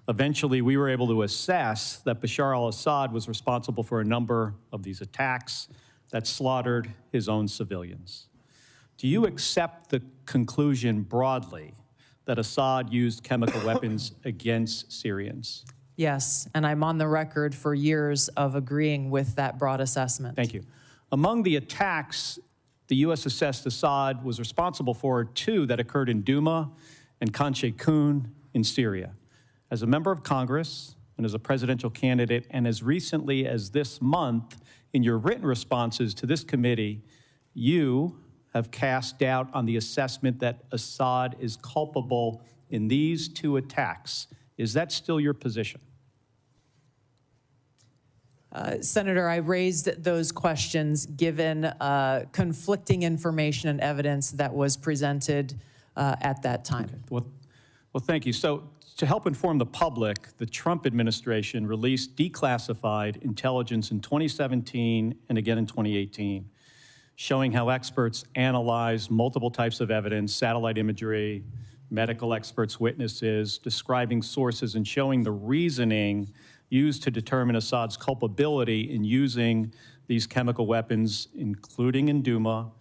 Eventually, we were able to assess that Bashar al-Assad was responsible for a number of these attacks that slaughtered his own civilians. Do you accept the conclusion broadly that Assad used chemical weapons against Syrians? Yes, and I'm on the record for years of agreeing with that broad assessment. Thank you. Among the attacks the U.S. assessed Assad was responsible for 2 that occurred in Douma and Khan Sheikhoun in Syria. As a member of Congress and as a presidential candidate, and as recently as this month, in your written responses to this committee, you have cast doubt on the assessment that Assad is culpable in these 2 attacks. Is that still your position? Senator, I raised those questions given conflicting information and evidence that was presented at that time. Okay. Well, thank you. So to help inform the public, the Trump administration released declassified intelligence in 2017 and again in 2018. Showing how experts analyze multiple types of evidence, satellite imagery, medical experts' witnesses, describing sources, and showing the reasoning used to determine Assad's culpability in using these chemical weapons, including in Douma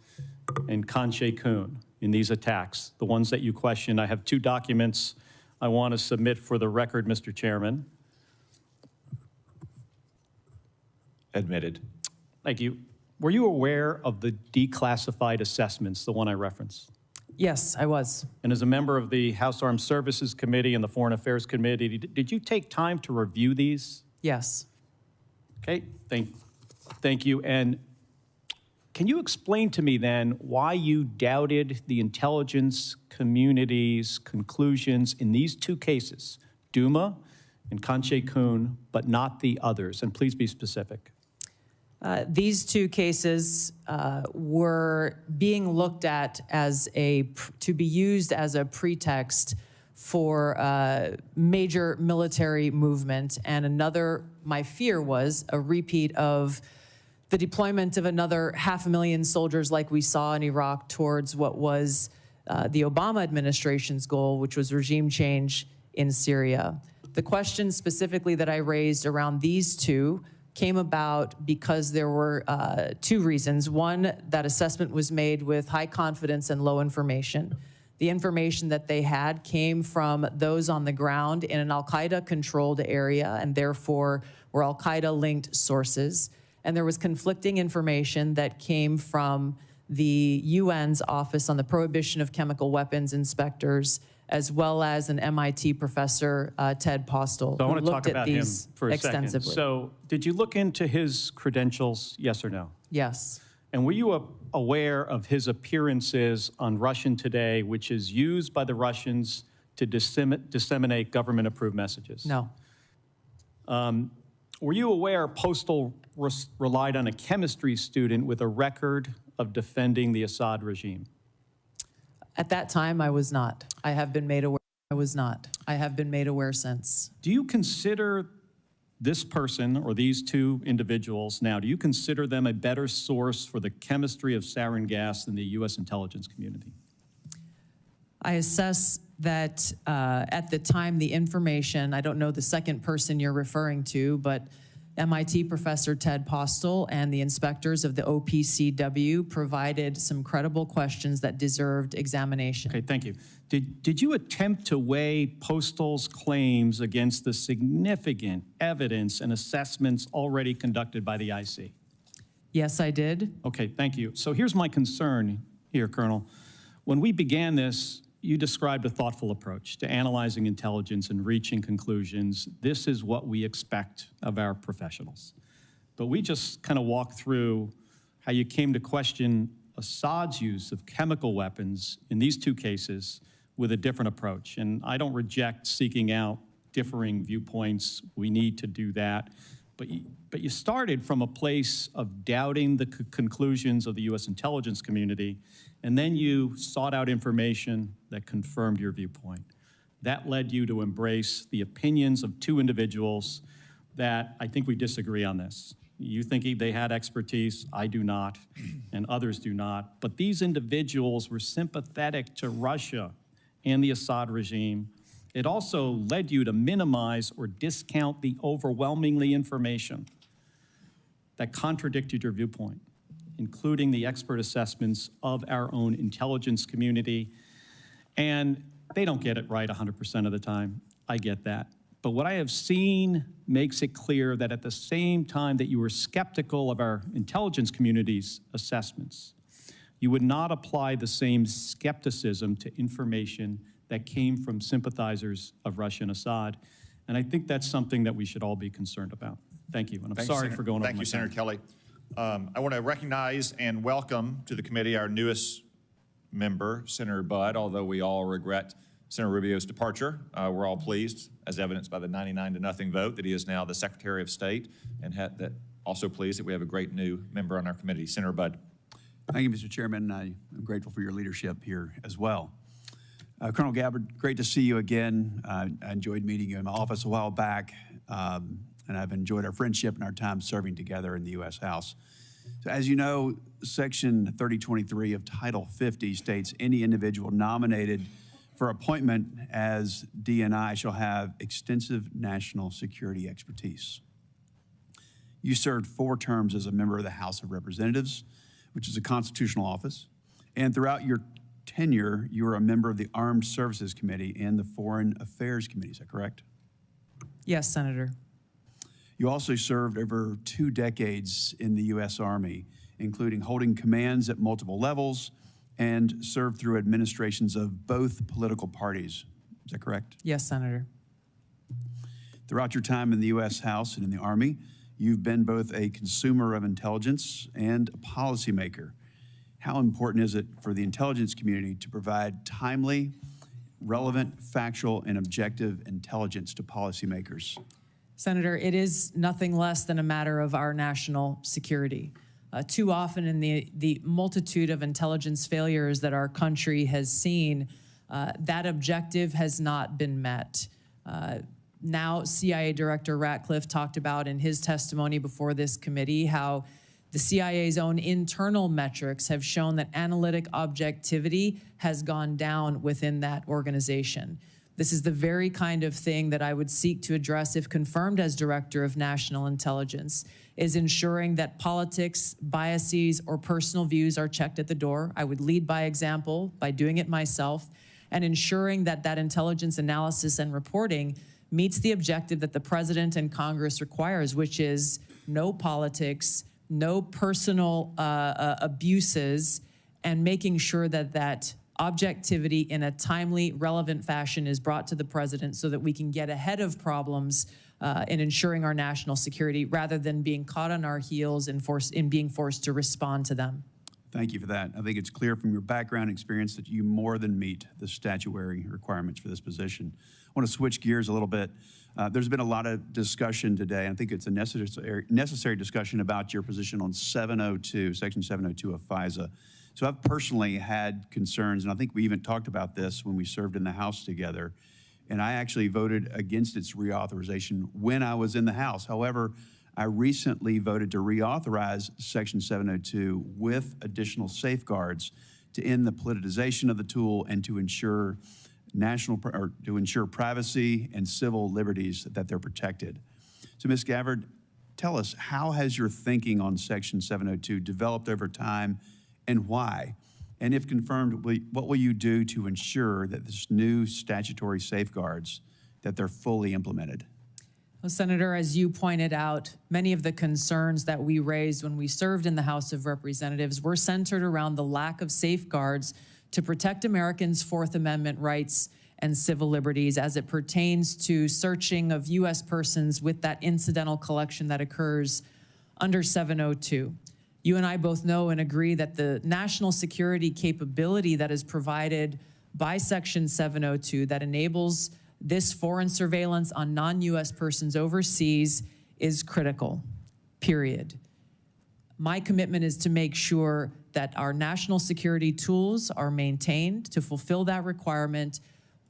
and Khan Sheikhoun in these attacks, the ones that you questioned. I have 2 documents I want to submit for the record, Mr. Chairman. Admitted. Thank you. Were you aware of the declassified assessments, the one I referenced? Yes, I was. And as a member of the House Armed Services Committee and the Foreign Affairs Committee, did you take time to review these? Yes. Okay, thank you. And can you explain to me then why you doubted the intelligence community's conclusions in these 2 cases, Douma and Khan Sheikhoun, but not the others? And please be specific. These 2 cases were being looked at as to be used as a pretext for major military movement, and my fear was a repeat of the deployment of another 500,000 soldiers like we saw in Iraq towards what was the Obama administration's goal, which was regime change in Syria. The question specifically that I raised around these 2 came about because there were 2 reasons. One, that assessment was made with high confidence and low information. The information that they had came from those on the ground in an al-Qaeda-controlled area, and therefore were al-Qaeda-linked sources. And there was conflicting information that came from the UN's Office on the Prohibition of Chemical Weapons inspectors, as well as an MIT professor, Ted Postel, So I who want to talk looked at about him these for a extensively. second. So did you look into his credentials, yes or no? Yes. And were you aware of his appearances on Russian Today, which is used by the Russians to disseminate government-approved messages? No. Were you aware Postel relied on a chemistry student with a record of defending the Assad regime? At that time, I was not. I have been made aware I was not. I have been made aware since. Do you consider this person or these two individuals now, do you consider them a better source for the chemistry of sarin gas than the U.S. intelligence community? I assess that at the time the information, I don't know the second person you're referring to, but MIT professor Ted Postel and the inspectors of the OPCW provided some credible questions that deserved examination. Okay, thank you. Did you attempt to weigh Postel's claims against the significant evidence and assessments already conducted by the IC? Yes, I did. Okay, thank you. So here's my concern here, Colonel. When we began this, you described a thoughtful approach to analyzing intelligence and reaching conclusions. This is what we expect of our professionals. But we just kind of walked through how you came to question Assad's use of chemical weapons in these two cases with a different approach. And I don't reject seeking out differing viewpoints. We need to do that. But you started from a place of doubting the conclusions of the U.S. intelligence community, and then you sought out information that confirmed your viewpoint. That led you to embrace the opinions of two individuals that I think we disagree on this. You think they had expertise, I do not, and others do not. But these individuals were sympathetic to Russia and the Assad regime. It also led you to minimize or discount the overwhelmingly information that contradicted your viewpoint, including the expert assessments of our own intelligence community. And they don't get it right 100% of the time. I get that. But what I have seen makes it clear that at the same time that you were skeptical of our intelligence community's assessments, you would not apply the same skepticism to information that came from sympathizers of Russia and Assad. And I think that's something that we should all be concerned about. Thank you, and I'm sorry for going over my time. Thank you, Senator Kelly. I want to recognize and welcome to the committee our newest member, Senator Budd, although we all regret Senator Rubio's departure. We're all pleased, as evidenced by the 99-0 vote, that he is now the Secretary of State, and also pleased that we have a great new member on our committee. Senator Budd. Thank you, Mr. Chairman. I'm grateful for your leadership here as well. Colonel Gabbard, great to see you again. I enjoyed meeting you in my office a while back, and I've enjoyed our friendship and our time serving together in the U.S. House. So as you know, Section 3023 of Title 50 states any individual nominated for appointment as DNI shall have extensive national security expertise. You served 4 terms as a member of the House of Representatives, which is a constitutional office, and throughout your tenure, you were a member of the Armed Services Committee and the Foreign Affairs Committee. Is that correct? Yes, Senator. You also served over 2 decades in the U.S. Army, including holding commands at multiple levels and served through administrations of both political parties. Is that correct? Yes, Senator. Throughout your time in the U.S. House and in the Army, you've been both a consumer of intelligence and a policymaker. How important is it for the intelligence community to provide timely, relevant, factual, and objective intelligence to policymakers? Senator, it is nothing less than a matter of our national security. Too often in the multitude of intelligence failures that our country has seen, that objective has not been met. Now, CIA Director Ratcliffe talked about in his testimony before this committee how the CIA's own internal metrics have shown that analytic objectivity has gone down within that organization. This is the very kind of thing that I would seek to address if confirmed as Director of National Intelligence, is ensuring that politics, biases, or personal views are checked at the door. I would lead by example by doing it myself, and ensuring that that intelligence analysis and reporting meets the objective that the President and Congress requires, which is no politics, no personal abuses, and making sure that that objectivity in a timely, relevant fashion is brought to the President so that we can get ahead of problems in ensuring our national security rather than being caught on our heels and being forced to respond to them. Thank you for that. I think it's clear from your background experience that you more than meet the statutory requirements for this position. I want to switch gears a little bit. There's been a lot of discussion today, and I think it's a necessary discussion about your position on 702, Section 702 of FISA. So I've personally had concerns, and I think we even talked about this when we served in the House together, and I actually voted against its reauthorization when I was in the House. However, I recently voted to reauthorize Section 702 with additional safeguards to end the politicization of the tool and to ensure privacy and civil liberties that they're protected. So, Ms. Gabbard, tell us, how has your thinking on Section 702 developed over time and why? And if confirmed, what will you do to ensure that this new statutory safeguards, that they're fully implemented? Well, Senator, as you pointed out, many of the concerns that we raised when we served in the House of Representatives were centered around the lack of safeguards to protect Americans' Fourth Amendment rights and civil liberties as it pertains to searching of U.S. persons with that incidental collection that occurs under 702. You and I both know and agree that the national security capability that is provided by Section 702 that enables this foreign surveillance on non-U.S. persons overseas is critical, period. My commitment is to make sure that our national security tools are maintained to fulfill that requirement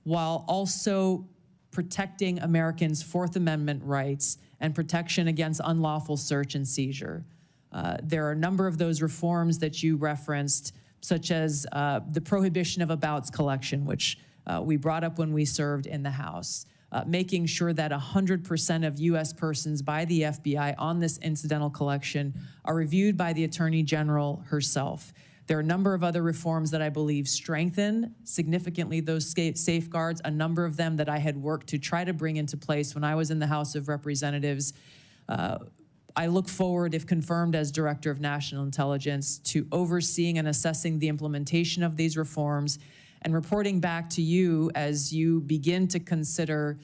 while also protecting Americans' Fourth Amendment rights and protection against unlawful search and seizure. There are a number of those reforms that you referenced, such as the prohibition of abouts collection, which we brought up when we served in the House, making sure that 100% of U.S. persons by the FBI on this incidental collection are reviewed by the Attorney General herself. There are a number of other reforms that I believe strengthen significantly those safeguards, a number of them that I had worked to try to bring into place when I was in the House of Representatives. I look forward, if confirmed as Director of National Intelligence, to overseeing and assessing the implementation of these reforms and reporting back to you as you begin to consider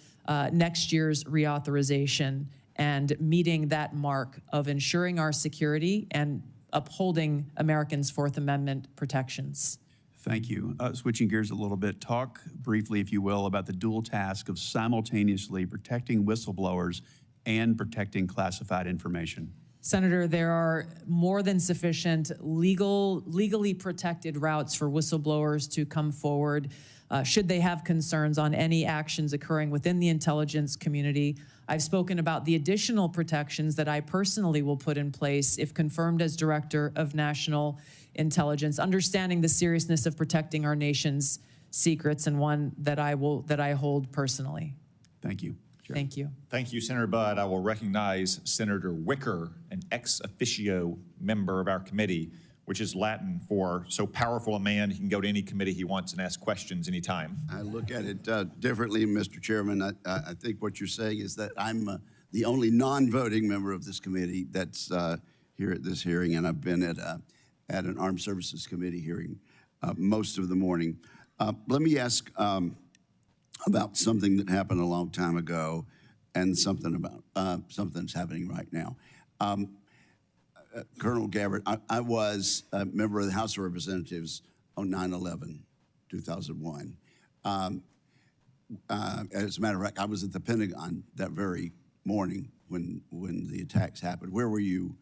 next year's reauthorization and meeting that mark of ensuring our security and upholding Americans' Fourth Amendment protections. Thank you. Switching gears a little bit, talk briefly, if you will, about the dual task of simultaneously protecting whistleblowers and protecting classified information. Senator, there are more than sufficient legally protected routes for whistleblowers to come forward should they have concerns on any actions occurring within the intelligence community. I've spoken about the additional protections that I personally will put in place if confirmed as Director of National Intelligence, understanding the seriousness of protecting our nation's secrets, and one that I hold personally. Thank you. Chair. Thank you. Thank you, Senator Budd. I will recognize Senator Wicker, an ex officio member of our committee, which is Latin for so powerful a man he can go to any committee he wants and ask questions anytime. I look at it differently, Mr. Chairman. I think what you're saying is that I'm the only non-voting member of this committee that's here at this hearing, and I've been at an Armed Services Committee hearing most of the morning. Let me ask about something that happened a long time ago and something about something's happening right now. Colonel Gabbard, I was a member of the House of Representatives on 9/11, 2001. As a matter of fact, I was at the Pentagon that very morning when the attacks happened. Where were you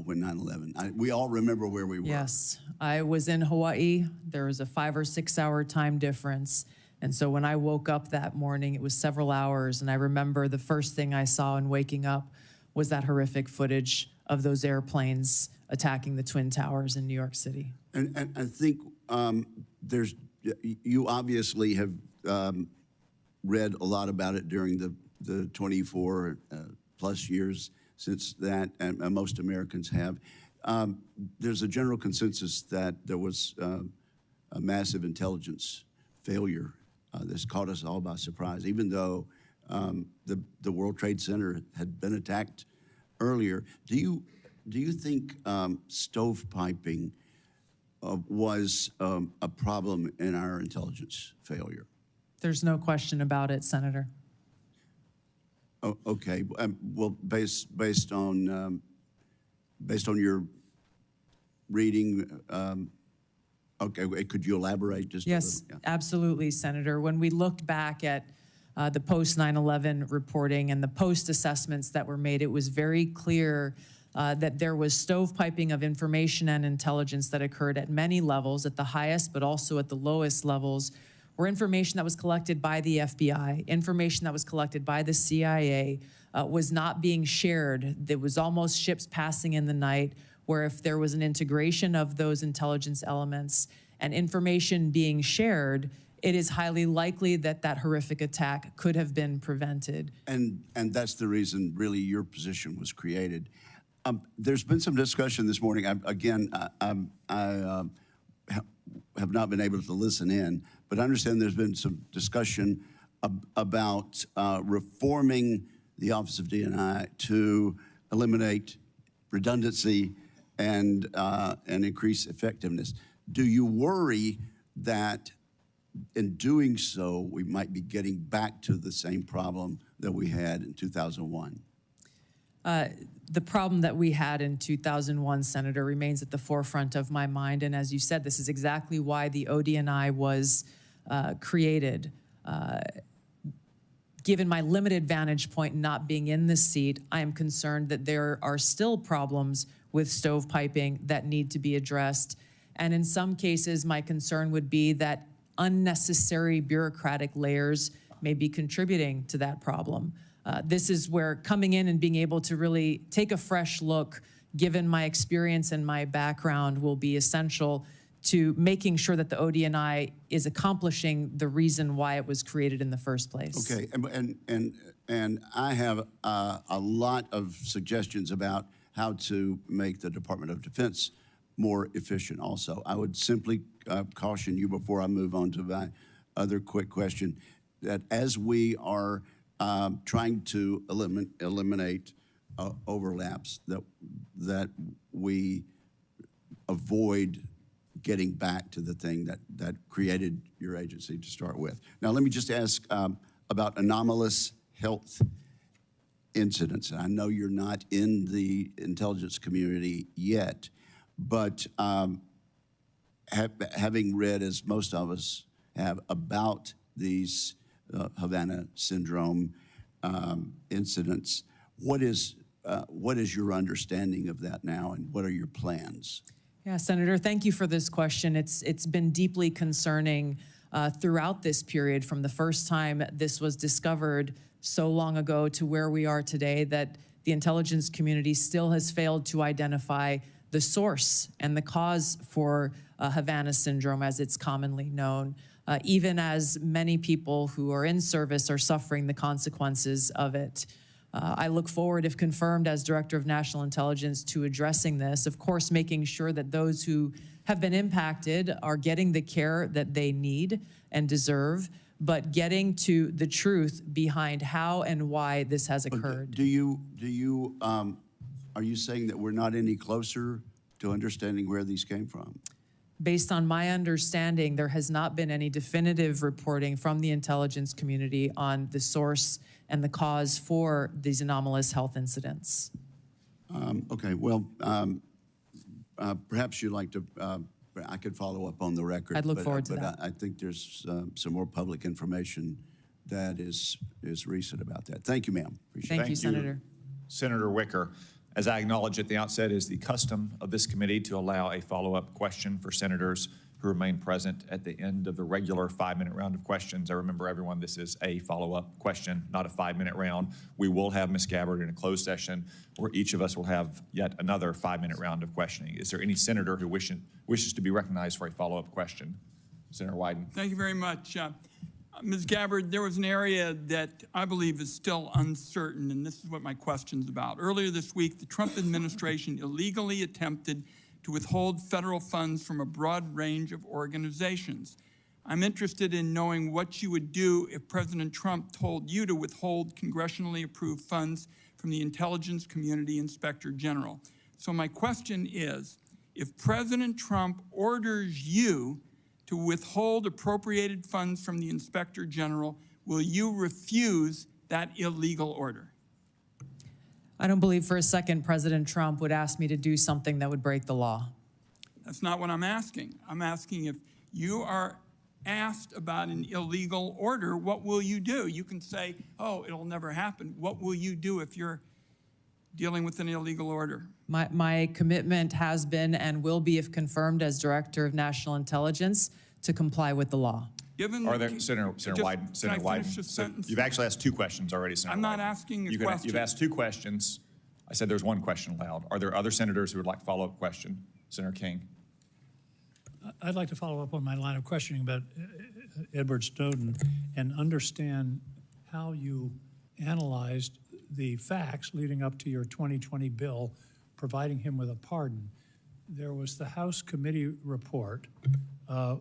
when 9/11? We all remember where we were. Yes, I was in Hawaii. There was a 5 or 6 hour time difference. And so when I woke up that morning, it was several hours. And I remember the first thing I saw in waking up was that horrific footage of those airplanes attacking the Twin Towers in New York City. And I think you obviously have read a lot about it during the 24 plus years since that, and most Americans have. There's a general consensus that there was a massive intelligence failure that's caught us all by surprise, even though the World Trade Center had been attacked earlier. Do you think stovepiping was a problem in our intelligence failure? There's no question about it, Senator. Oh, okay. Well, based on your reading, okay, could you elaborate just Yes, a little? absolutely, Senator. When we looked back at the post-9/11 reporting and the post-assessments that were made, it was very clear that there was stovepiping of information and intelligence that occurred at many levels, at the highest but also at the lowest levels where information that was collected by the FBI, information that was collected by the CIA was not being shared. There was almost ships passing in the night, where if there was an integration of those intelligence elements and information being shared, it is highly likely that that horrific attack could have been prevented. And that's the reason, really, your position was created. There's been some discussion this morning. I have not been able to listen in, but I understand there's been some discussion about reforming the Office of D&I to eliminate redundancy and increase effectiveness. Do you worry that in doing so, we might be getting back to the same problem that we had in 2001? The problem that we had in 2001, Senator, remains at the forefront of my mind. And as you said, this is exactly why the OD&I was created. Given my limited vantage point not being in this seat, I am concerned that there are still problems with stovepiping that need to be addressed. And in some cases, my concern would be that unnecessary bureaucratic layers may be contributing to that problem. This is where coming in and being able to really take a fresh look, given my experience and my background, will be essential to making sure that the OD&I is accomplishing the reason why it was created in the first place. Okay, and I have a lot of suggestions about how to make the Department of Defense more efficient also. I would simply caution you before I move on to my other quick question, that as we are trying to eliminate overlaps, that we avoid getting back to the thing that created your agency to start with. Now, let me just ask about anomalous health incidents. And I know you're not in the intelligence community yet, but having read, as most of us have, about these Havana syndrome incidents, what is your understanding of that now, and what are your plans? Yeah, Senator, thank you for this question. It's been deeply concerning throughout this period, from the first time this was discovered so long ago to where we are today, that the intelligence community still has failed to identify the source and the cause for Havana syndrome, as it's commonly known, even as many people who are in service are suffering the consequences of it. I look forward, if confirmed as Director of National Intelligence, to addressing this, of course, making sure that those who have been impacted are getting the care that they need and deserve, but getting to the truth behind how and why this has occurred. Are you saying that we're not any closer to understanding where these came from? Based on my understanding, there has not been any definitive reporting from the intelligence community on the source and the cause for these anomalous health incidents. Okay, well, perhaps you'd like to, I could follow up on the record. I'd look forward to that. that. I think there's some more public information that is recent about that. Thank you, ma'am. Appreciate it. Thank you, Senator. Senator Wicker. As I acknowledged at the outset, it is the custom of this committee to allow a follow-up question for senators who remain present at the end of the regular 5-minute round of questions. I remember everyone, this is a follow-up question, not a 5-minute round. We will have Ms. Gabbard in a closed session where each of us will have yet another 5-minute round of questioning. Is there any senator who wishes to be recognized for a follow-up question? Senator Wyden. Thank you very much. Ms. Gabbard, there was an area that I believe is still uncertain, and this is what my question's about. Earlier this week, the Trump administration illegally attempted to withhold federal funds from a broad range of organizations. I'm interested in knowing what you would do if President Trump told you to withhold congressionally approved funds from the Intelligence Community Inspector General. So my question is, if President Trump orders you to withhold appropriated funds from the Inspector General, will you refuse that illegal order? I don't believe for a second President Trump would ask me to do something that would break the law. That's not what I'm asking. I'm asking, if you are asked about an illegal order, what will you do? You can say, oh, it'll never happen. What will you do if you're dealing with an illegal order? My commitment has been and will be, if confirmed as Director of National Intelligence, to comply with the law. Given Are there, Senator Wyden, can I finish this sentence? you've actually asked 2 questions already, Senator I'm not Wyden. asking a You've question. asked 2 questions. I said there's 1 question allowed. Are there other senators who would like follow-up question? Senator King. I'd like to follow up on my line of questioning about Edward Snowden and understand how you analyzed the facts leading up to your 2020 bill providing him with a pardon. There was the House committee report,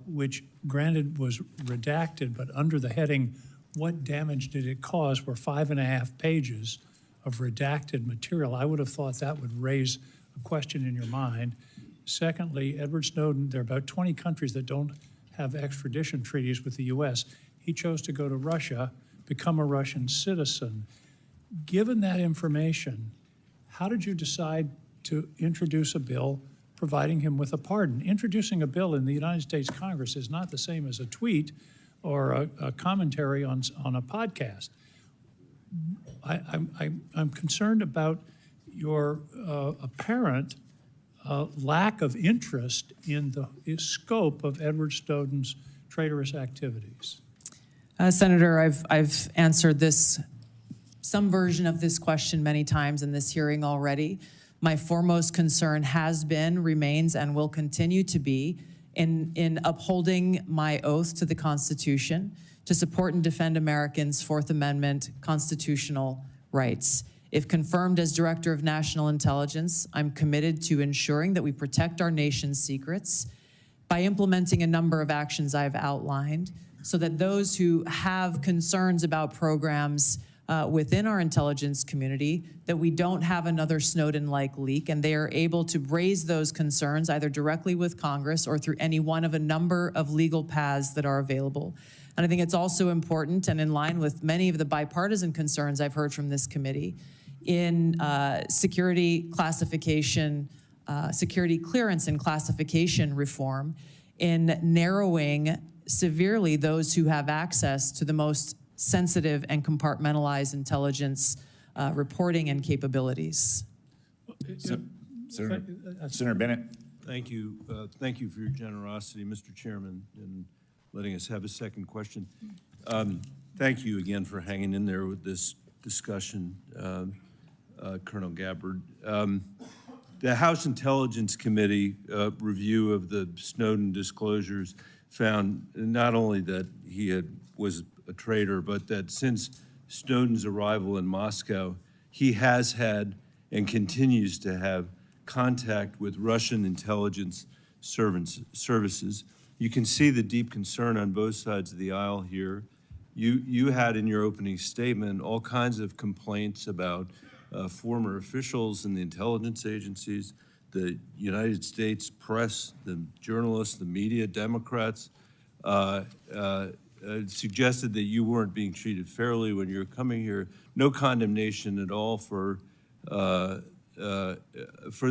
which granted was redacted, but under the heading, what damage did it cause, were 5.5 pages of redacted material. I would have thought that would raise a question in your mind. Secondly, Edward Snowden, there are about 20 countries that don't have extradition treaties with the U.S. He chose to go to Russia, become a Russian citizen. Given that information, how did you decide to introduce a bill providing him with a pardon? Introducing a bill in the United States Congress is not the same as a tweet or a commentary on a podcast. I'm concerned about your apparent lack of interest in the scope of Edward Snowden's traitorous activities. Senator, I've answered some version of this question many times in this hearing already. My foremost concern has been, remains, and will continue to be in upholding my oath to the Constitution to support and defend Americans' Fourth Amendment constitutional rights. If confirmed as Director of National Intelligence, I'm committed to ensuring that we protect our nation's secrets by implementing a number of actions I've outlined so that those who have concerns about programs within our intelligence community, that we don't have another Snowden-like leak, and they are able to raise those concerns either directly with Congress or through any one of a number of legal paths that are available. And I think it's also important, and in line with many of the bipartisan concerns I've heard from this committee, in security classification, security clearance and classification reform, in narrowing severely those who have access to the most sensitive and compartmentalized intelligence reporting and capabilities. Senator Bennett. Thank you. Thank you for your generosity, Mr. Chairman, in letting us have a second question. Thank you again for hanging in there with this discussion, Colonel Gabbard. The House Intelligence Committee review of the Snowden disclosures found not only that he was a traitor, but that since Snowden's arrival in Moscow, he has had and continues to have contact with Russian intelligence services. You can see the deep concern on both sides of the aisle here. You had in your opening statement all kinds of complaints about former officials in the intelligence agencies, the United States press, the journalists, the media, Democrats, suggested that you weren't being treated fairly when you were coming here. No condemnation at all for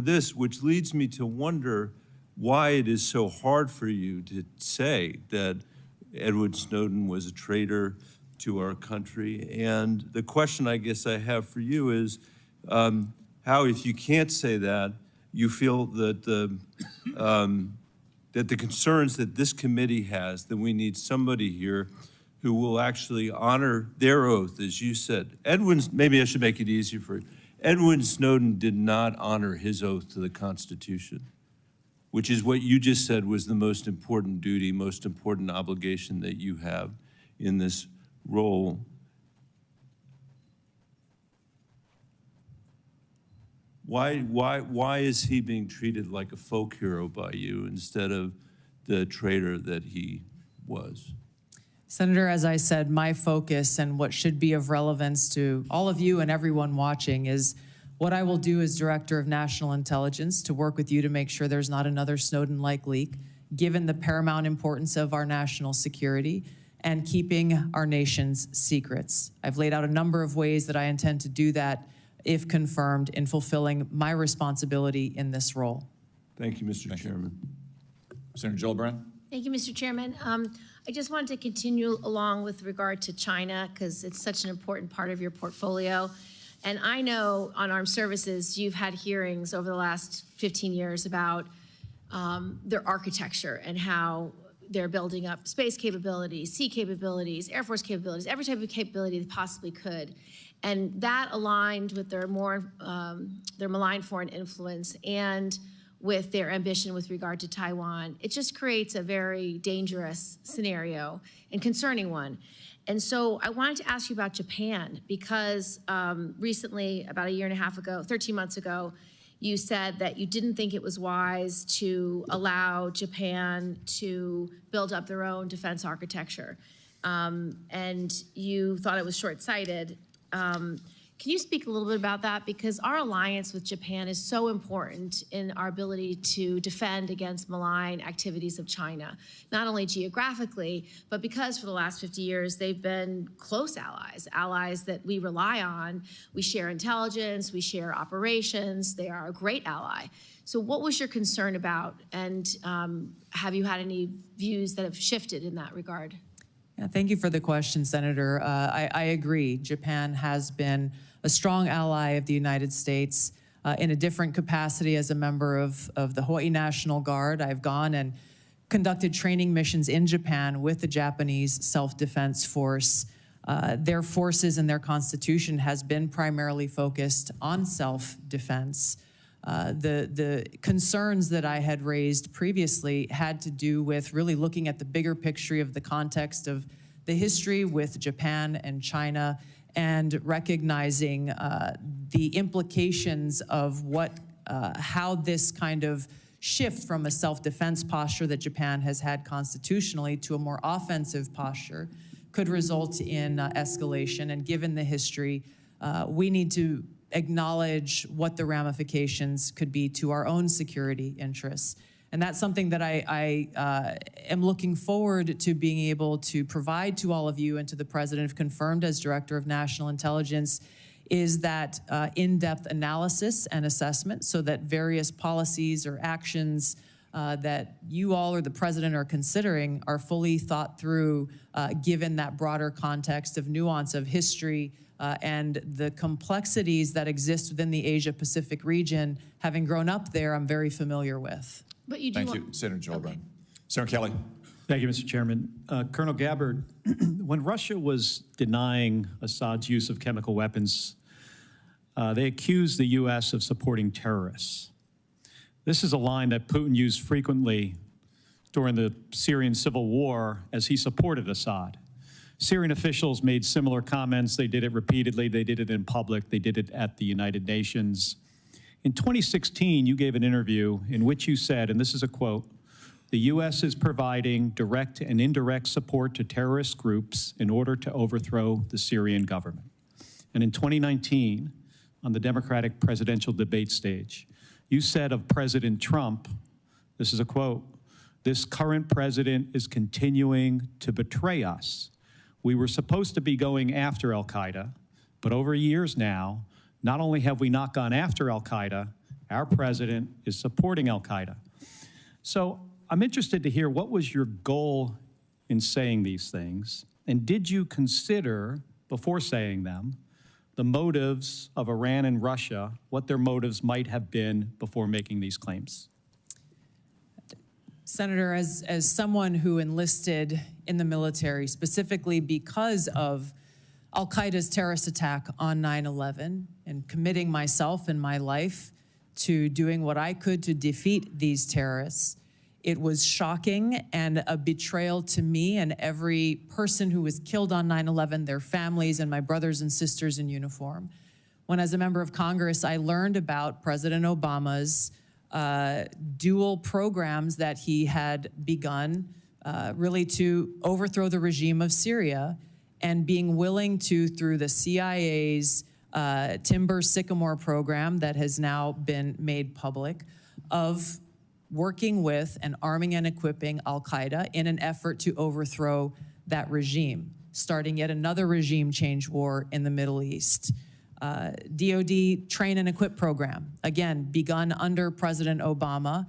this, which leads me to wonder why it is so hard for you to say that Edward Snowden was a traitor to our country. And the question I guess I have for you is how, if you can't say that, you feel that that the concerns that this committee has, that we need somebody here who will actually honor their oath, as you said. Maybe I should make it easier for you. Edward Snowden did not honor his oath to the Constitution, which is what you just said was the most important duty, most important obligation that you have in this role. Why is he being treated like a folk hero by you instead of the traitor that he was? Senator, as I said, my focus and what should be of relevance to all of you and everyone watching is what I will do as Director of National Intelligence to work with you to make sure there's not another Snowden-like leak, given the paramount importance of our national security and keeping our nation's secrets. I've laid out a number of ways that I intend to do that if confirmed in fulfilling my responsibility in this role. Thank you, Mr. Chairman. Senator Gillibrand. Thank you, Mr. Chairman. I just wanted to continue along with regard to China because it's such an important part of your portfolio. And I know on armed services, you've had hearings over the last 15 years about their architecture and how they're building up space capabilities, sea capabilities, Air Force capabilities, every type of capability they possibly could. And that aligned with their malign foreign influence and with their ambition with regard to Taiwan. It just creates a very dangerous scenario and concerning one. And so I wanted to ask you about Japan, because recently, about a year and a half ago, 13 months ago, you said that you didn't think it was wise to allow Japan to build up their own defense architecture. And you thought it was short-sighted. Can you speak a little bit about that? Because our alliance with Japan is so important in our ability to defend against malign activities of China, not only geographically, but because for the last 50 years, they've been close allies, allies that we rely on. We share intelligence, we share operations. They are a great ally. So what was your concern about? And have you had any views that have shifted in that regard? Yeah, thank you for the question, Senator. I agree. Japan has been a strong ally of the United States in a different capacity as a member of the Hawaii National Guard. I've gone and conducted training missions in Japan with the Japanese Self-Defense Force. Their forces and their constitution has been primarily focused on self-defense. The concerns that I had raised previously had to do with really looking at the bigger picture of the context of the history with Japan and China, and recognizing the implications of how this kind of shift from a self-defense posture that Japan has had constitutionally to a more offensive posture could result in escalation. And given the history, we need to acknowledge what the ramifications could be to our own security interests. And that's something that I am looking forward to being able to provide to all of you and to the President, if confirmed as Director of National Intelligence, is that in-depth analysis and assessment so that various policies or actions that you all or the President are considering are fully thought through, given that broader context of nuance of history and the complexities that exist within the Asia-Pacific region. Having grown up there, I'm very familiar with. But you do Thank you, Senator Gillibrand. Senator Kelly. Thank you, Mr. Chairman. Colonel Gabbard, when Russia was denying Assad's use of chemical weapons, they accused the U.S. of supporting terrorists. This is a line that Putin used frequently during the Syrian civil war as he supported Assad. Syrian officials made similar comments. They did it repeatedly. They did it in public. They did it at the United Nations. In 2016, you gave an interview in which you said, and this is a quote, "The U.S. is providing direct and indirect support to terrorist groups in order to overthrow the Syrian government." And in 2019, on the Democratic presidential debate stage, you said of President Trump, this is a quote, "This current president is continuing to betray us. We were supposed to be going after al-Qaeda, but over years now, not only have we not gone after al-Qaeda, our president is supporting al-Qaeda." So I'm interested to hear, what was your goal in saying these things? And did you consider, before saying them, the motives of Iran and Russia, what their motives might have been before making these claims? Senator, as someone who enlisted in the military specifically because of al-Qaeda's terrorist attack on 9/11 and committing myself and my life to doing what I could to defeat these terrorists, it was shocking and a betrayal to me and every person who was killed on 9/11, their families and my brothers and sisters in uniform. When as a member of Congress, I learned about President Obama's dual programs that he had begun really to overthrow the regime of Syria, and being willing to, through the CIA's Timber Sycamore program that has now been made public, of working with and arming and equipping al-Qaeda in an effort to overthrow that regime, starting yet another regime change war in the Middle East. DoD Train and Equip program, again, begun under President Obama,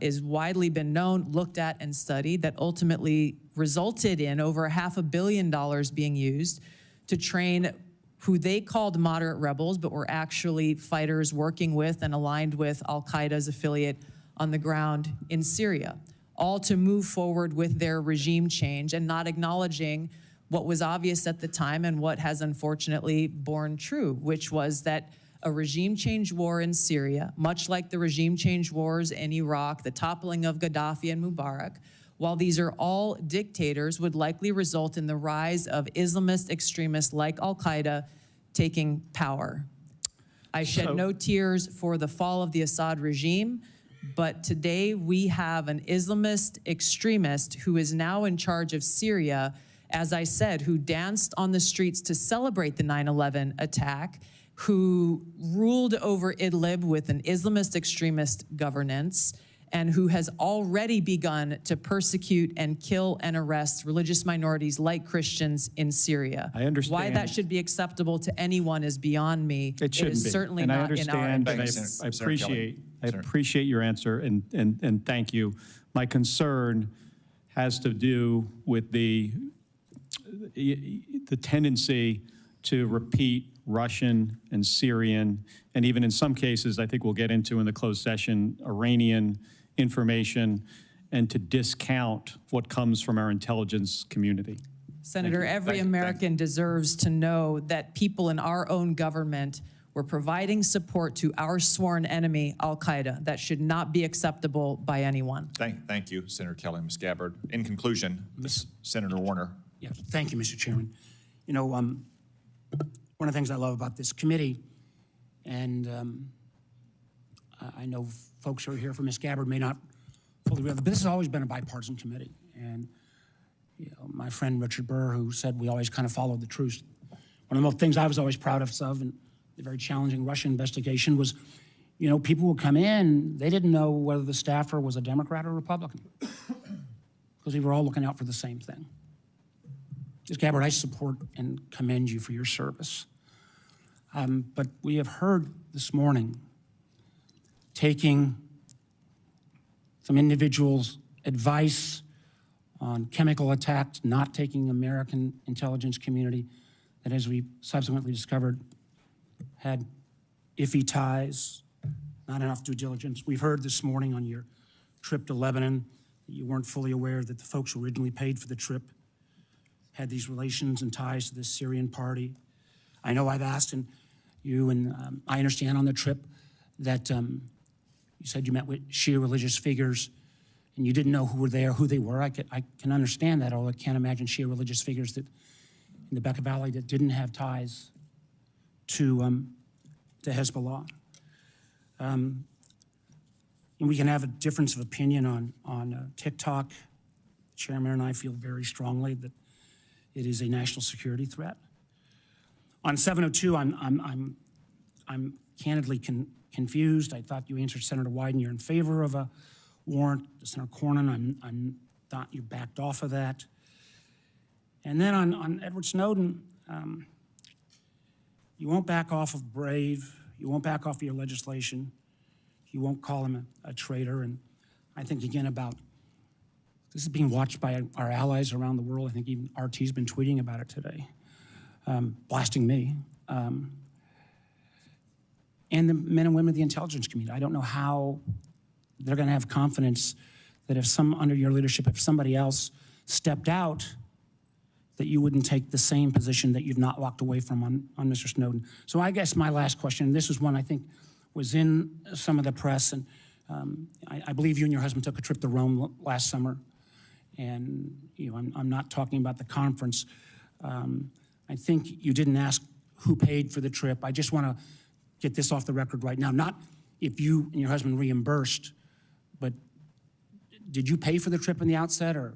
is widely been known, looked at, and studied, that ultimately resulted in over $500 million being used to train who they called moderate rebels, but were actually fighters working with and aligned with al-Qaeda's affiliate on the ground in Syria. all to move forward with their regime change and not acknowledging what was obvious at the time and what has unfortunately borne true, which was that a regime change war in Syria, much like the regime change wars in Iraq, the toppling of Gaddafi and Mubarak, while these are all dictators, would likely result in the rise of Islamist extremists like Al-Qaeda taking power. I shed no tears for the fall of the Assad regime, but today we have an Islamist extremist who is now in charge of Syria, as I said, who danced on the streets to celebrate the 9/11 attack, who ruled over Idlib with an Islamist extremist governance, and who has already begun to persecute and kill and arrest religious minorities like Christians in Syria. I understand. Why that should be acceptable to anyone is beyond me. It shouldn't is be. certainly and not I understand, in our and interest. I appreciate your answer, and thank you. My concern has to do with the tendency to repeat Russian and Syrian, and even in some cases, I think we'll get into in the closed session, Iranian information, and to discount what comes from our intelligence community. Senator, every American deserves to know that people in our own government were providing support to our sworn enemy, Al-Qaeda. That should not be acceptable by anyone. Thank you, Senator Kelly, Ms. Gabbard. In conclusion, Senator Warner. Yeah, thank you, Mr. Chairman. You know, one of the things I love about this committee, and I know folks who are here from Ms. Gabbard may not fully realize, but this has always been a bipartisan committee. And you know, my friend Richard Burr, who said we always kind of followed the truth. One of the things I was always proud of in the very challenging Russia investigation was, you know, people would come in, they didn't know whether the staffer was a Democrat or Republican, because we were all looking out for the same thing. Ms. Gabbard, I support and commend you for your service. But we have heard this morning taking some individuals' advice on chemical attacks, not taking American intelligence community that, as we subsequently discovered, had iffy ties, not enough due diligence. We've heard this morning on your trip to Lebanon that you weren't fully aware that the folks who originally paid for the trip had these relations and ties to this Syrian party. I know I've asked you, and I understand on the trip that you said you met with Shia religious figures and you didn't know who were there, who they were. I can understand that, although I can't imagine Shia religious figures that in the Bekaa Valley that didn't have ties to Hezbollah. And we can have a difference of opinion on TikTok. The chairman and I feel very strongly that it is a national security threat. On 702, I'm candidly confused. I thought you answered Senator Wyden you're in favor of a warrant. Senator Cornyn, I thought you backed off of that. And then on Edward Snowden, you won't back off of Brave. You won't back off of your legislation. You won't call him a traitor. And I think, again, about this is being watched by our allies around the world. I think even RT's been tweeting about it today, blasting me. And the men and women of the intelligence community. I don't know how they're going to have confidence that if under your leadership, if somebody else stepped out, that you wouldn't take the same position that you've not walked away from on Mr. Snowden. So I guess my last question, and this is one I think was in some of the press, and I believe you and your husband took a trip to Rome last summer. And you know, I'm not talking about the conference. I think you didn't ask who paid for the trip. I just want to get this off the record right now. Not if you and your husband reimbursed, but did you pay for the trip in the outset, or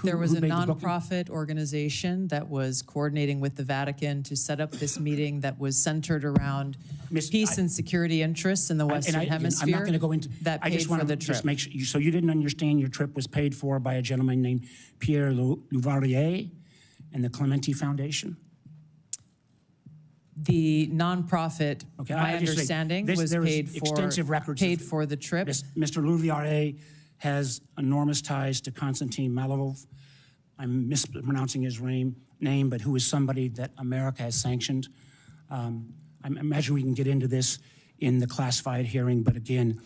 There was a nonprofit organization that was coordinating with the Vatican to set up this meeting that was centered around peace and security interests in the Western Hemisphere. I'm not going to go into that. I just want to just make sure. So you didn't understand your trip was paid for by a gentleman named Pierre Louvarier and the Clementi Foundation? The nonprofit, my understanding, was paid for the trip. Mr. Louvarier has enormous ties to Konstantin Malovov. I'm mispronouncing his name, but who is somebody that America has sanctioned. I imagine we can get into this in the classified hearing, but again,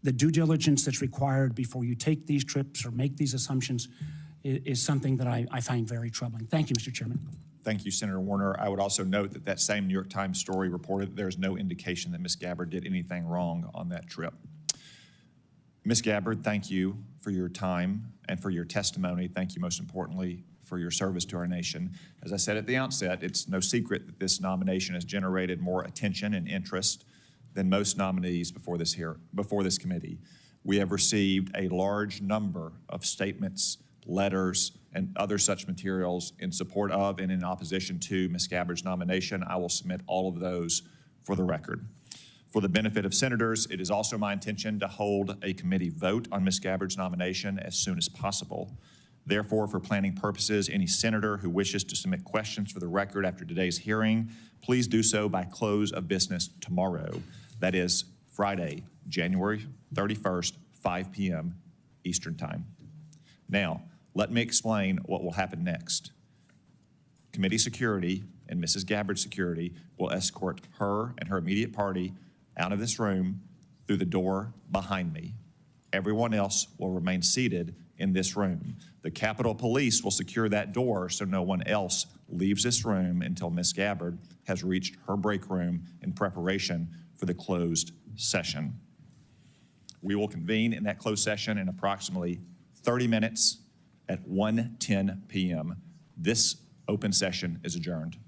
the due diligence that's required before you take these trips or make these assumptions is something that I find very troubling. Thank you, Mr. Chairman. Thank you, Senator Warner. I would also note that that same New York Times story reported that there's no indication that Ms. Gabbard did anything wrong on that trip. Ms. Gabbard, thank you for your time and for your testimony. Thank you, most importantly, for your service to our nation. As I said at the outset, it's no secret that this nomination has generated more attention and interest than most nominees before this committee. We have received a large number of statements, letters, and other such materials in support of and in opposition to Ms. Gabbard's nomination. I will submit all of those for the record. For the benefit of senators, it is also my intention to hold a committee vote on Ms. Gabbard's nomination as soon as possible. Therefore, for planning purposes, any senator who wishes to submit questions for the record after today's hearing, please do so by close of business tomorrow. That is Friday, January 31st, 5 p.m. Eastern Time. Now, let me explain what will happen next. Committee security and Mrs. Gabbard's security will escort her and her immediate party out of this room through the door behind me. Everyone else will remain seated in this room. The Capitol Police will secure that door so no one else leaves this room until Ms. Gabbard has reached her break room in preparation for the closed session. We will convene in that closed session in approximately 30 minutes at 1:10 p.m. This open session is adjourned.